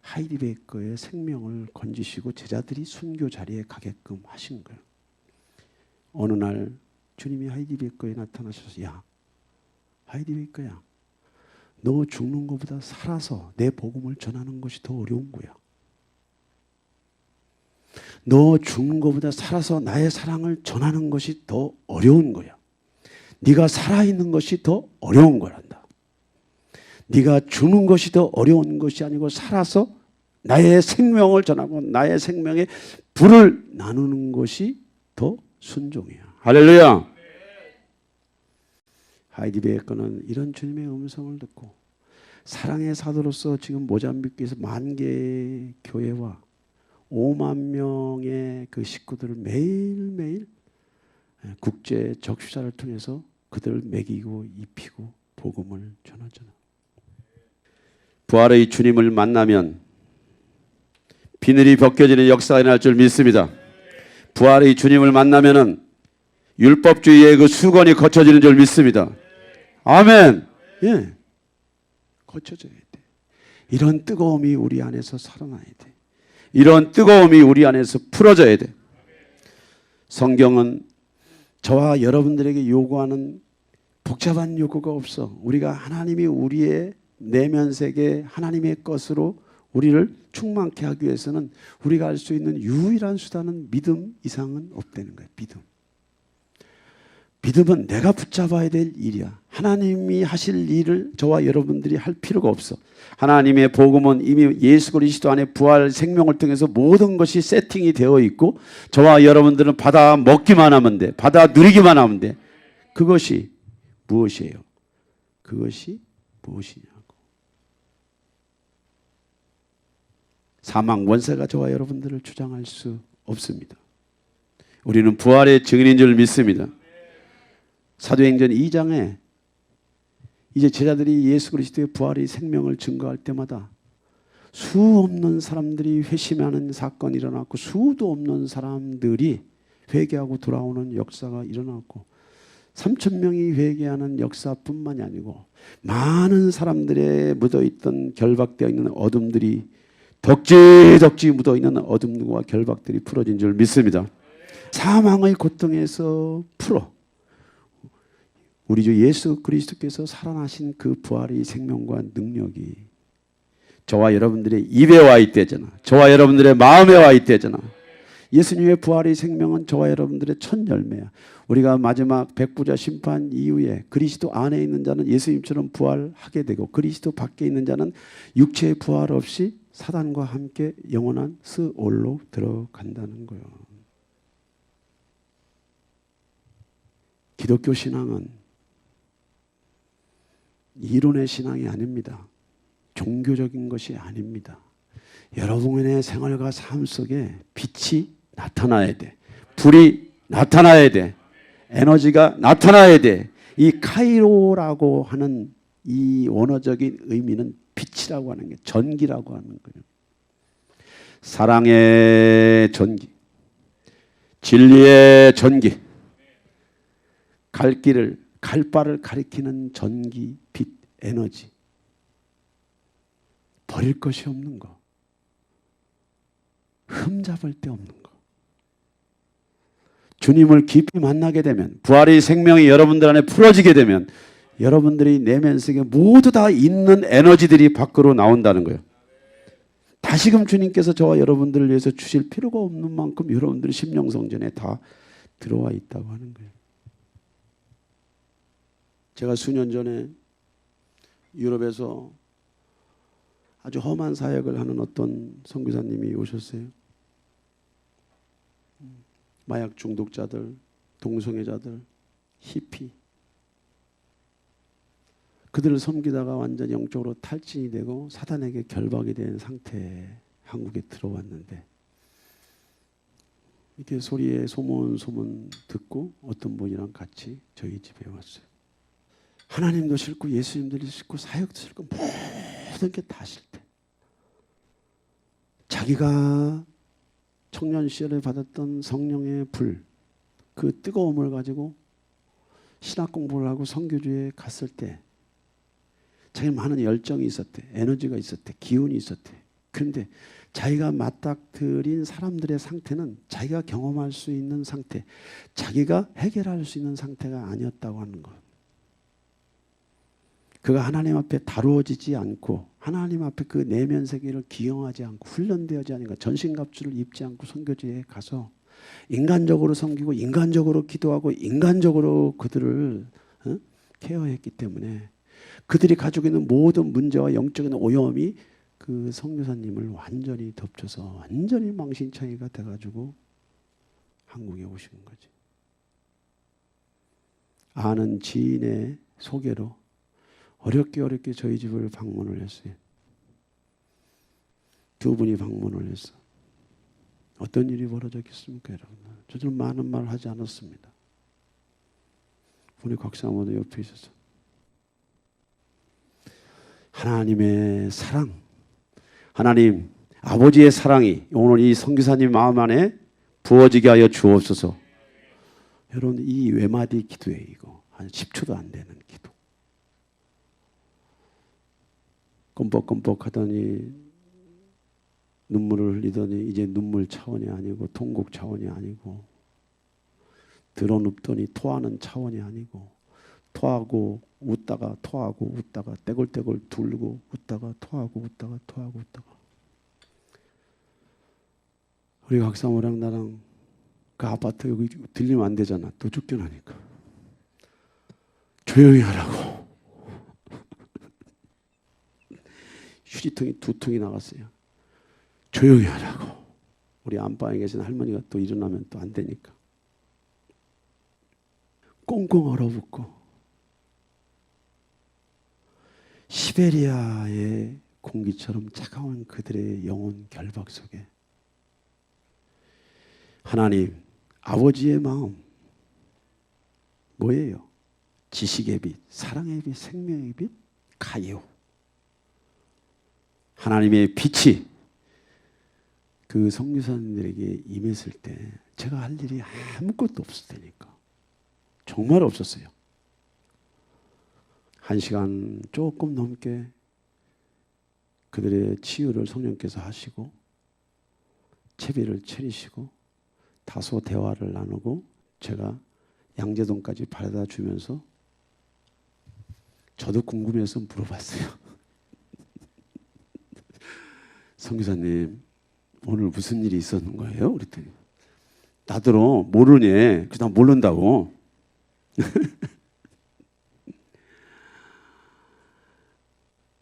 하이디베이커의 생명을 건지시고 제자들이 순교 자리에 가게끔 하신 거예요. 어느 날 주님이 하이디베이커에 나타나셔서 야 하이디베이커야 너 죽는 것보다 살아서 내 복음을 전하는 것이 더 어려운 거야. 너 죽는 것보다 살아서 나의 사랑을 전하는 것이 더 어려운 거야. 네가 살아있는 것이 더 어려운 거란다. 네가 죽는 것이 더 어려운 것이 아니고 살아서 나의 생명을 전하고 나의 생명의 불을 나누는 것이 더 순종이야. 할렐루야. 하이디베이커는 이런 주님의 음성을 듣고 사랑의 사도로서 지금 모잠비크에서 10,000개의 교회와 5만 명의 그 식구들을 매일매일 국제 적시자를 통해서 그들을 먹이고 입히고 복음을 전하잖아. 부활의 주님을 만나면 비늘이 벗겨지는 역사가 일어날 줄 믿습니다. 부활의 주님을 만나면은 율법주의의 그 수건이 거쳐지는 줄 믿습니다. 아멘. 예. 거쳐져야 돼. 이런 뜨거움이 우리 안에서 살아나야 돼. 이런 뜨거움이 우리 안에서 풀어져야 돼. 성경은 저와 여러분들에게 요구하는 복잡한 요구가 없어. 우리가 하나님이 우리의 내면 세계 하나님의 것으로 우리를 충만케 하기 위해서는 우리가 할 수 있는 유일한 수단은 믿음 이상은 없다는 거예요. 믿음. 믿음은 내가 붙잡아야 될 일이야. 하나님이 하실 일을 저와 여러분들이 할 필요가 없어. 하나님의 복음은 이미 예수 그리스도 안에 부활 생명을 통해서 모든 것이 세팅이 되어 있고 저와 여러분들은 받아 먹기만 하면 돼. 받아 누리기만 하면 돼. 그것이 무엇이에요? 그것이 무엇이냐고. 사망 원세가 저와 여러분들을 주장할 수 없습니다. 우리는 부활의 증인인 줄 믿습니다. 사도행전 2장에 이제 제자들이 예수 그리스도의 부활의 생명을 증거할 때마다 수 없는 사람들이 회심하는 사건이 일어났고 수도 없는 사람들이 회개하고 돌아오는 역사가 일어났고 3,000명이 회개하는 역사뿐만이 아니고 많은 사람들의 묻어있던 결박되어 있는 어둠들이 덕지 묻어있는 어둠과 결박들이 풀어진 줄 믿습니다. 사망의 고통에서 풀어 우리 주 예수 그리스도께서 살아나신 그 부활의 생명과 능력이 저와 여러분들의 입에 와 있대잖아. 저와 여러분들의 마음에 와 있대잖아. 예수님의 부활의 생명은 저와 여러분들의 첫 열매야. 우리가 마지막 백부자 심판 이후에 그리스도 안에 있는 자는 예수님처럼 부활하게 되고 그리스도 밖에 있는 자는 육체의 부활 없이 사단과 함께 영원한 스올로 들어간다는 거예요. 기독교 신앙은 이론의 신앙이 아닙니다. 종교적인 것이 아닙니다. 여러분의 생활과 삶 속에 빛이 나타나야 돼. 불이 나타나야 돼. 에너지가 나타나야 돼. 이 카이로라고 하는 이 원어적인 의미는 빛이라고 하는 게 전기라고 하는 거예요. 사랑의 전기, 진리의 전기, 갈 길을 갈 바를 가리키는 전기, 빛, 에너지. 버릴 것이 없는 거. 흠잡을 데 없는 거. 주님을 깊이 만나게 되면 부활의 생명이 여러분들 안에 풀어지게 되면 여러분들의 내면 속에 모두 다 있는 에너지들이 밖으로 나온다는 거예요. 다시금 주님께서 저와 여러분들을 위해서 주실 필요가 없는 만큼 여러분들의 심령성전에 다 들어와 있다고 하는 거예요. 제가 수년 전에 유럽에서 아주 험한 사역을 하는 어떤 선교사님이 오셨어요. 마약 중독자들, 동성애자들, 히피. 그들을 섬기다가 완전 영적으로 탈진이 되고 사단에게 결박이 된 상태에 한국에 들어왔는데 이렇게 소리에 소문 듣고 어떤 분이랑 같이 저희 집에 왔어요. 하나님도 싫고 예수님들이 싫고 사역도 싫고 모든 게 다 싫대. 자기가 청년 시절에 받았던 성령의 불, 그 뜨거움을 가지고 신학 공부를 하고 선교주에 갔을 때 자기 많은 열정이 있었대. 에너지가 있었대. 기운이 있었대. 그런데 자기가 맞닥뜨린 사람들의 상태는 자기가 경험할 수 있는 상태, 자기가 해결할 수 있는 상태가 아니었다고 하는 것. 그가 하나님 앞에 다루어지지 않고 하나님 앞에 그 내면 세계를 기용하지 않고 훈련되어지 않으니까 전신갑주를 입지 않고 선교지에 가서 인간적으로 섬기고 인간적으로 기도하고 인간적으로 그들을 케어했기 때문에 그들이 가지고 있는 모든 문제와 영적인 오염이 그 선교사님을 완전히 덮쳐서 완전히 망신창이가 돼가지고 한국에 오신 거지. 아는 지인의 소개로 어렵게 저희 집을 방문을 했어요. 두 분이 방문을 했어. 어떤 일이 벌어졌겠습니까, 여러분? 저도 많은 말 하지 않았습니다. 우리 곽사모도 옆에 있어서 하나님의 사랑, 하나님 아버지의 사랑이 오늘 이 선교사님 마음 안에 부어지게 하여 주옵소서. 여러분 이 외마디 기도예요. 이거 한 10초도 안 되는 기도. 껌뻑껌뻑 하더니 눈물을 흘리더니 이제 눈물 차원이 아니고 통곡 차원이 아니고 드러눕더니 토하는 차원이 아니고 토하고 웃다가 토하고 웃다가 떼굴떼굴 둘고 웃다가 토하고 웃다가 토하고 웃다가 우리 각사모랑 나랑 그 아파트 여기 들리면 안 되잖아. 또 쫓겨나니까 조용히 하라고 휴지통이 2통이 나갔어요. 조용히 하라고. 우리 안방에 계신 할머니가 또 일어나면 또 안 되니까 꽁꽁 얼어붙고 시베리아의 공기처럼 차가운 그들의 영혼 결박 속에 하나님 아버지의 마음 뭐예요? 지식의 빛, 사랑의 빛, 생명의 빛, 가요. 하나님의 빛이 그 선교사님들에게 임했을 때 제가 할 일이 아무것도 없을 테니까 정말 없었어요. 1시간 조금 넘게 그들의 치유를 성령께서 하시고 채비를 차리시고 다소 대화를 나누고 제가 양재동까지 바래다 주면서 저도 궁금해서 물어봤어요. 선교사님 오늘 무슨 일이 있었는 거예요? 그랬더니 나더러 모르니 그냥 모른다고.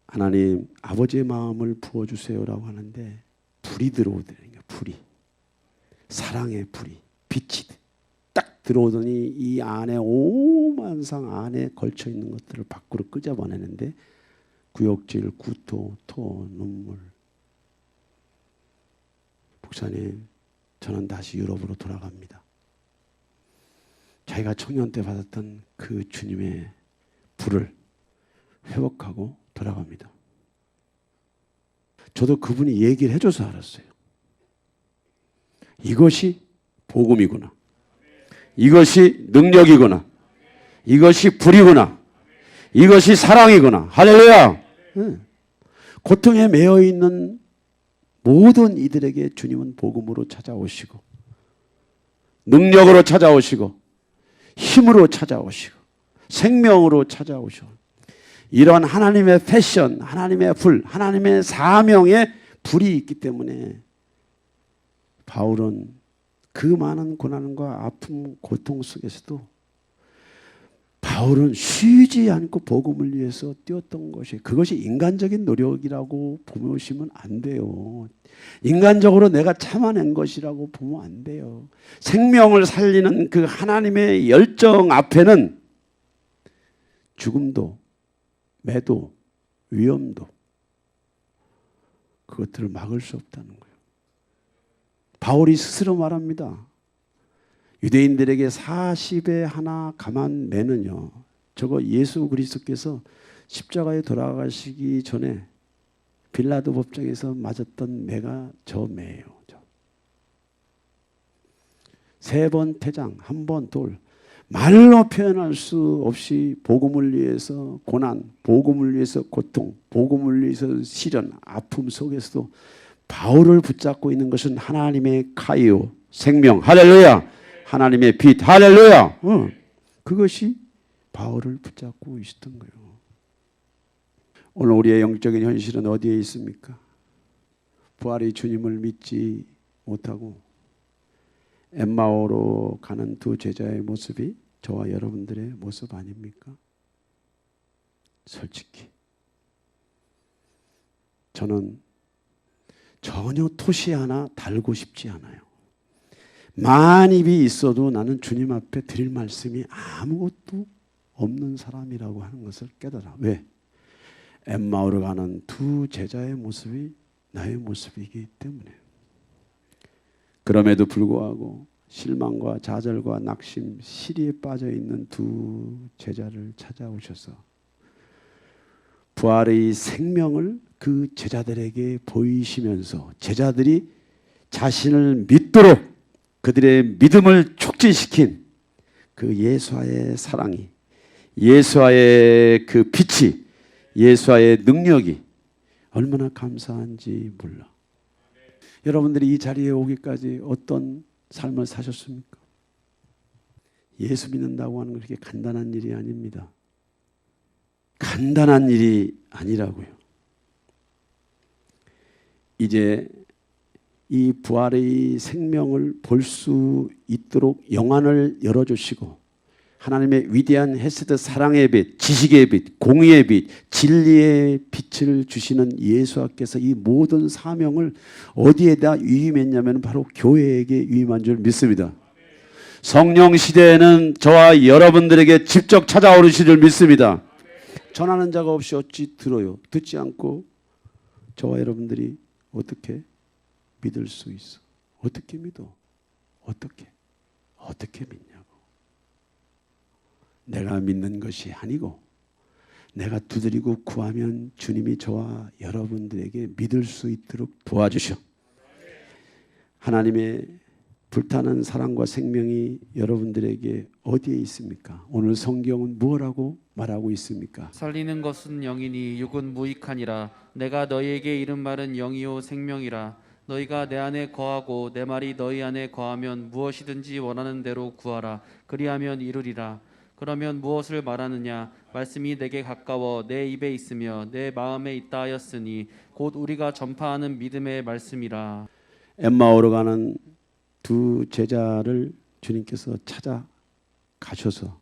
하나님 아버지의 마음을 부어주세요라고 하는데 불이 들어오더라는 거예요. 불이. 사랑의 불이. 빛이 딱 들어오더니 이 안에 오만상 안에 걸쳐있는 것들을 밖으로 끄집어내는데 구역질, 구토, 토, 눈물. 목사님 저는 다시 유럽으로 돌아갑니다. 자기가 청년 때 받았던 그 주님의 불을 회복하고 돌아갑니다. 저도 그분이 얘기를 해줘서 알았어요. 이것이 복음이구나. 이것이 능력이구나. 이것이 불이구나. 이것이 사랑이구나. 할렐루야. 고통에 매여 있는 모든 이들에게 주님은 복음으로 찾아오시고 능력으로 찾아오시고 힘으로 찾아오시고 생명으로 찾아오시고 이런 하나님의 패션, 하나님의 불, 하나님의 사명의 불이 있기 때문에 바울은 그 많은 고난과 아픔, 고통 속에서도 바울은 쉬지 않고 복음을 위해서 뛰었던 것이, 그것이 인간적인 노력이라고 보시면 안 돼요. 인간적으로 내가 참아낸 것이라고 보면 안 돼요. 생명을 살리는 그 하나님의 열정 앞에는 죽음도, 매도, 위험도 그것들을 막을 수 없다는 거예요. 바울이 스스로 말합니다. 유대인들에게 40에 하나 감한 매는요, 저거 예수 그리스도께서 십자가에 돌아가시기 전에 빌라도 법정에서 맞았던 매가 저 매예요. 3번 태장, 1번 돌, 말로 표현할 수 없이 복음을 위해서 고난, 복음을 위해서 고통, 복음을 위해서 시련, 아픔 속에서도 바울을 붙잡고 있는 것은 하나님의 카이오, 생명, 할렐루야! 하나님의 빛, 할렐루야! 그것이 바울을 붙잡고 있었던 거예요. 오늘 우리의 영적인 현실은 어디에 있습니까? 부활의 주님을 믿지 못하고 엠마오로 가는 두 제자의 모습이 저와 여러분들의 모습 아닙니까? 솔직히 저는 전혀 토시 하나 달고 싶지 않아요. 만입이 있어도 나는 주님 앞에 드릴 말씀이 아무것도 없는 사람이라고 하는 것을 깨달아. 왜? 엠마오로 가는 두 제자의 모습이 나의 모습이기 때문에. 그럼에도 불구하고 실망과 좌절과 낙심, 시리에 빠져 있는 두 제자를 찾아오셔서 부활의 생명을 그 제자들에게 보이시면서 제자들이 자신을 믿도록 그들의 믿음을 촉진시킨 그 예수와의 사랑이, 예수와의 그 빛이, 예수와의 능력이 얼마나 감사한지 몰라. 여러분들이 이 자리에 오기까지 어떤 삶을 사셨습니까? 예수 믿는다고 하는 건 그렇게 간단한 일이 아닙니다. 간단한 일이 아니라고요. 이제 이 부활의 생명을 볼 수 있도록 영안을 열어주시고 하나님의 위대한 헤세드 사랑의 빛, 지식의 빛, 공의의 빛, 진리의 빛을 주시는 예수께서 이 모든 사명을 어디에다 위임했냐면 바로 교회에게 위임한 줄 믿습니다. 성령 시대에는 저와 여러분들에게 직접 찾아오르실 줄 믿습니다. 전하는 자가 없이 어찌 들어요? 듣지 않고 저와 여러분들이 어떻게 믿을 수 있어? 어떻게 믿어? 어떻게 믿냐고. 내가 믿는 것이 아니고 내가 두드리고 구하면 주님이 저와 여러분들에게 믿을 수 있도록 도와주셔. 하나님의 불타는 사랑과 생명이 여러분들에게 어디에 있습니까? 오늘 성경은 무엇라고 말하고 있습니까? 살리는 것은 영이니 육은 무익하니라. 내가 너희에게 이른 말은 영이요 생명이라. 너희가 내 안에 거하고 내 말이 너희 안에 거하면 무엇이든지 원하는 대로 구하라. 그리하면 이루리라. 그러면 무엇을 말하느냐? 말씀이 내게 가까워 내 입에 있으며 내 마음에 있다 하였으니 곧 우리가 전파하는 믿음의 말씀이라. 엠마오로 가는 두 제자를 주님께서 찾아가셔서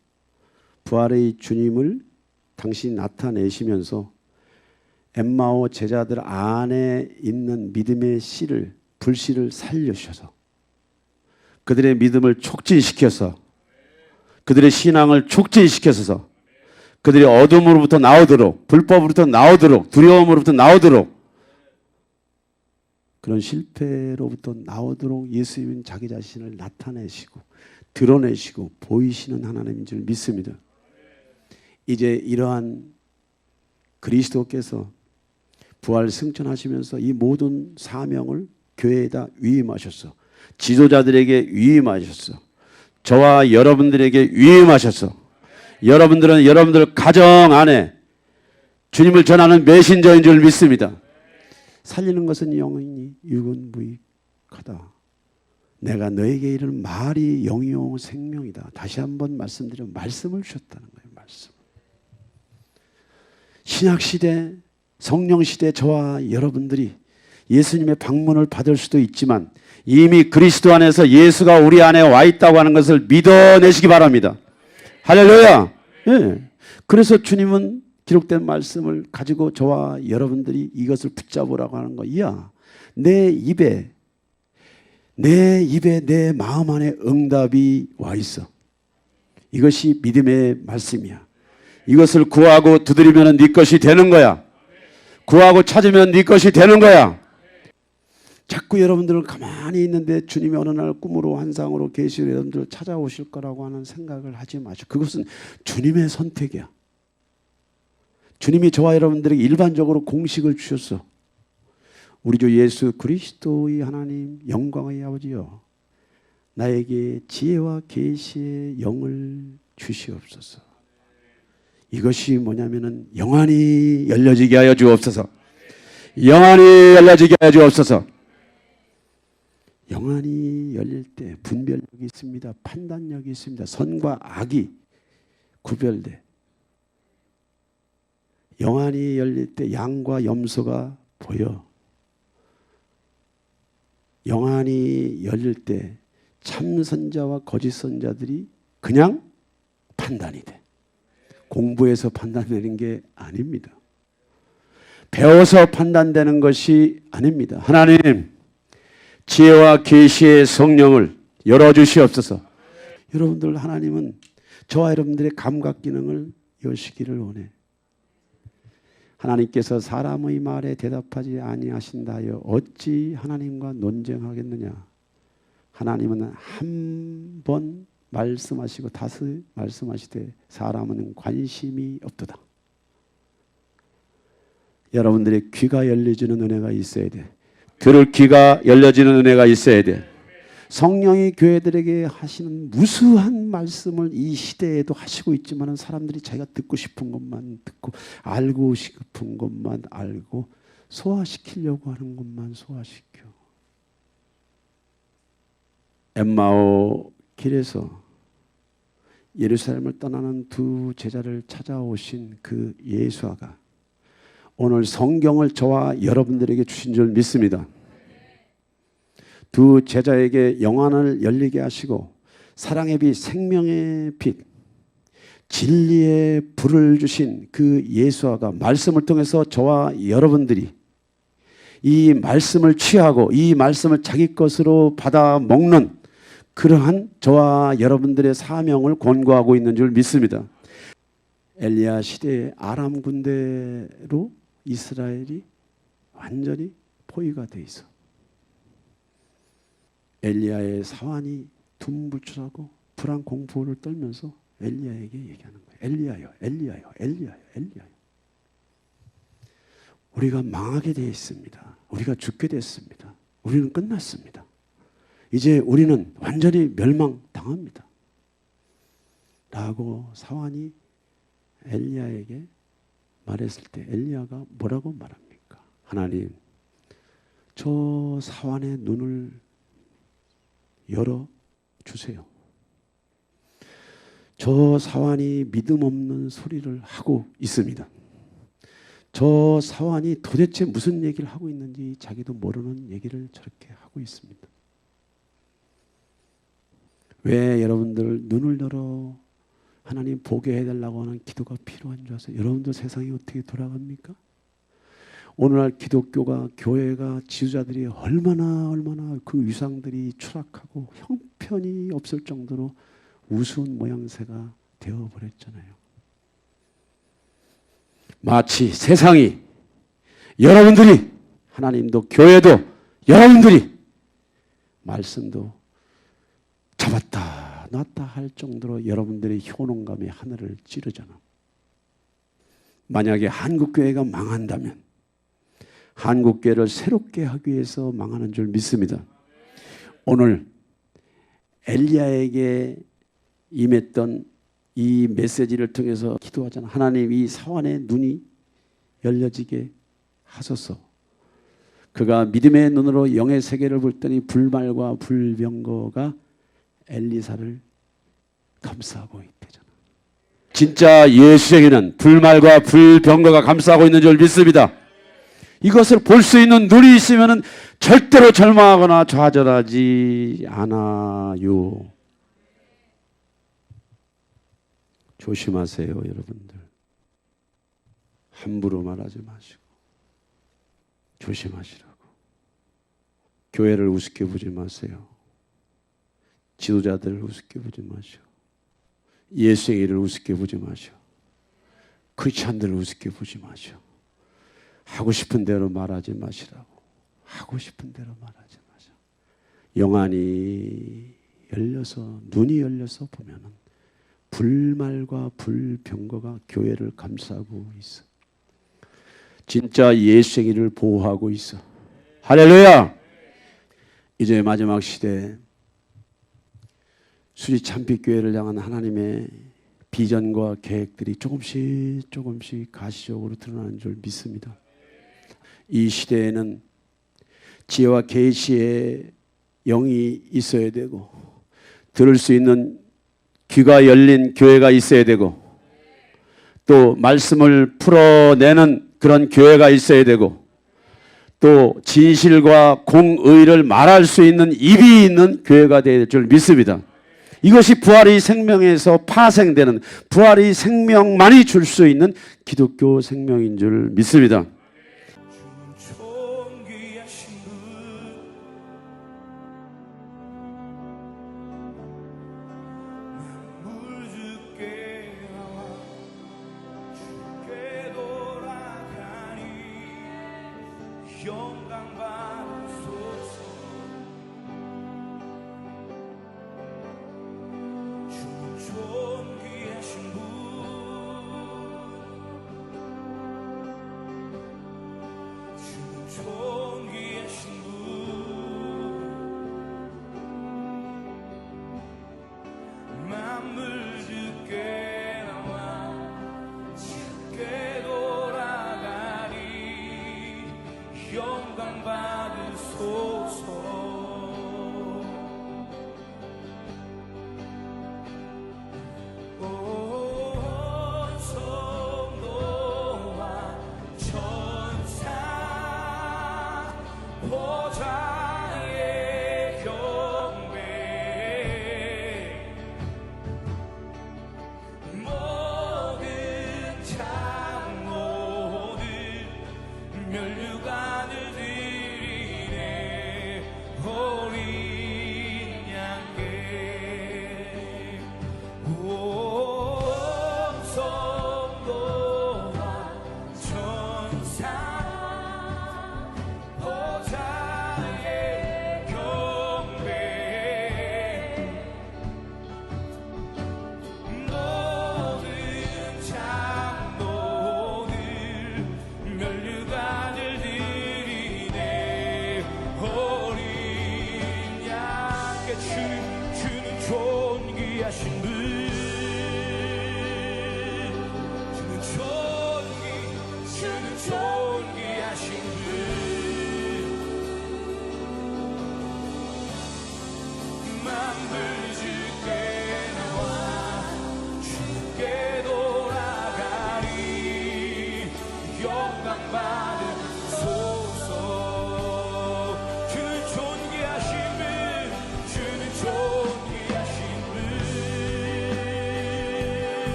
부활의 주님을 당시 나타내시면서 엠마오 제자들 안에 있는 믿음의 씨를, 불씨를 살려주셔서 그들의 믿음을 촉진시켜서 그들의 신앙을 촉진시켜서 그들이 어둠으로부터 나오도록, 불법으로부터 나오도록, 두려움으로부터 나오도록, 그런 실패로부터 나오도록 예수님은 자기 자신을 나타내시고 드러내시고 보이시는 하나님인 줄 믿습니다. 이제 이러한 그리스도께서 부활 승천하시면서 이 모든 사명을 교회에다 위임하셨어. 지도자들에게 위임하셨어. 저와 여러분들에게 위임하셨어. 여러분들은 여러분들 가정 안에 주님을 전하는 메신저인 줄 믿습니다. 살리는 것은 영이니 육은 무익하다. 내가 너에게 이르는 말이 영이요 생명이다. 다시 한번 말씀드리면 말씀을 주셨다는 거예요. 말씀. 신약시대, 성령시대 저와 여러분들이 예수님의 방문을 받을 수도 있지만 이미 그리스도 안에서 예수가 우리 안에 와 있다고 하는 것을 믿어내시기 바랍니다. 할렐루야. 예. 그래서 주님은 기록된 말씀을 가지고 저와 여러분들이 이것을 붙잡으라고 하는 거야. 내 입에 내 마음 안에 응답이 와 있어. 이것이 믿음의 말씀이야. 이것을 구하고 두드리면 네 것이 되는 거야. 구하고 찾으면 네 것이 되는 거야. 자꾸 여러분들은 가만히 있는데 주님이 어느 날 꿈으로 환상으로 계시로 여러분들을 찾아오실 거라고 하는 생각을 하지 마시고, 그것은 주님의 선택이야. 주님이 저와 여러분들에게 일반적으로 공식을 주셨어. 우리 주 예수 그리스도의 하나님 영광의 아버지여, 나에게 지혜와 계시의 영을 주시옵소서. 이것이 뭐냐면은 영안이 열려지게 하여 주옵소서. 영안이 열려지게 하여 주옵소서. 영안이 열릴 때 분별력이 있습니다. 판단력이 있습니다. 선과 악이 구별돼. 영안이 열릴 때 양과 염소가 보여. 영안이 열릴 때 참 선자와 거짓 선자들이 그냥 판단이 돼. 공부해서 판단되는 게 아닙니다. 배워서 판단되는 것이 아닙니다. 하나님, 지혜와 계시의 성령을 열어주시옵소서. 여러분들, 하나님은 저와 여러분들의 감각 기능을 여시기를 원해. 하나님께서 사람의 말에 대답하지 아니하신다 하여 어찌 하나님과 논쟁하겠느냐. 하나님은 한 번 말씀하시고 다시 말씀하시되 사람은 관심이 없도다. 여러분들의 귀가 열려지는 은혜가 있어야 돼. 들을 귀가 열려지는 은혜가 있어야 돼. 성령이 교회들에게 하시는 무수한 말씀을 이 시대에도 하시고 있지만 사람들이 자기가 듣고 싶은 것만 듣고 알고 싶은 것만 알고 소화시키려고 하는 것만 소화시켜. 엠마오 길에서 예루살렘을 떠나는 두 제자를 찾아오신 그 예수아가 오늘 성경을 저와 여러분들에게 주신 줄 믿습니다. 두 제자에게 영안을 열리게 하시고 사랑의 빛, 생명의 빛, 진리의 불을 주신 그 예수아가 말씀을 통해서 저와 여러분들이 이 말씀을 취하고 이 말씀을 자기 것으로 받아 먹는 그러한 저와 여러분들의 사명을 권고하고 있는 줄 믿습니다. 엘리야 시대의 아람 군대로 이스라엘이 완전히 포위가 돼 있어. 엘리야의 사환이 둔불출하고 불안 공포를 떨면서 엘리야에게 얘기하는 거예요. 엘리야요, 엘리야요, 엘리야요, 엘리야요. 우리가 망하게 되어 있습니다. 우리가 죽게 됐습니다. 우리는 끝났습니다. 이제 우리는 완전히 멸망당합니다. 라고 사환이 엘리야에게 말했을 때 엘리야가 뭐라고 말합니까? 하나님, 저 사환의 눈을 열어주세요. 저 사환이 믿음 없는 소리를 하고 있습니다. 저 사환이 도대체 무슨 얘기를 하고 있는지 자기도 모르는 얘기를 저렇게 하고 있습니다. 왜 여러분들 눈을 열어 하나님 보게 해달라고 하는 기도가 필요한 줄 아세요? 여러분들 세상이 어떻게 돌아갑니까? 오늘날 기독교가, 교회가, 지도자들이 얼마나 그 위상들이 추락하고 형편이 없을 정도로 우스운 모양새가 되어버렸잖아요. 마치 세상이, 여러분들이, 하나님도 교회도 여러분들이 말씀도 잡았다 놨다 할 정도로 여러분들의 효능감이 하늘을 찌르잖아. 만약에 한국교회가 망한다면 한국교회를 새롭게 하기 위해서 망하는 줄 믿습니다. 오늘 엘리야에게 임했던 이 메시지를 통해서 기도하잖아. 하나님, 이 사환의 눈이 열려지게 하소서. 그가 믿음의 눈으로 영의 세계를 볼 때니 불말과 불병거가 엘리사를 감싸고 있대잖아. 진짜 예수에게는 불말과 불병거가 감싸고 있는 줄 믿습니다. 이것을 볼 수 있는 눈이 있으면 절대로 절망하거나 좌절하지 않아요. 조심하세요, 여러분들. 함부로 말하지 마시고 조심하시라고. 교회를 우습게 보지 마세요. 지도자들을 우습게 보지 마시오. 예수의 일을 우습게 보지 마시오. 크리스찬들을 우습게 보지 마시오. 하고 싶은 대로 말하지 마시라고. 하고 싶은 대로 말하지 마시오. 영안이 열려서, 눈이 열려서 보면은 불말과 불병거가 교회를 감싸고 있어. 진짜 예수의 일을 보호하고 있어. 할렐루야! 이제 마지막 시대에 수지 참빛교회를 향한 하나님의 비전과 계획들이 조금씩 가시적으로 드러나는 줄 믿습니다. 이 시대에는 지혜와 계시의 영이 있어야 되고, 들을 수 있는 귀가 열린 교회가 있어야 되고, 또 말씀을 풀어내는 그런 교회가 있어야 되고, 또 진실과 공의를 말할 수 있는 입이 있는 교회가 될 줄 믿습니다. 이것이 부활의 생명에서 파생되는, 부활의 생명만이 줄 수 있는 기독교 생명인 줄 믿습니다. 주는 존귀하신 분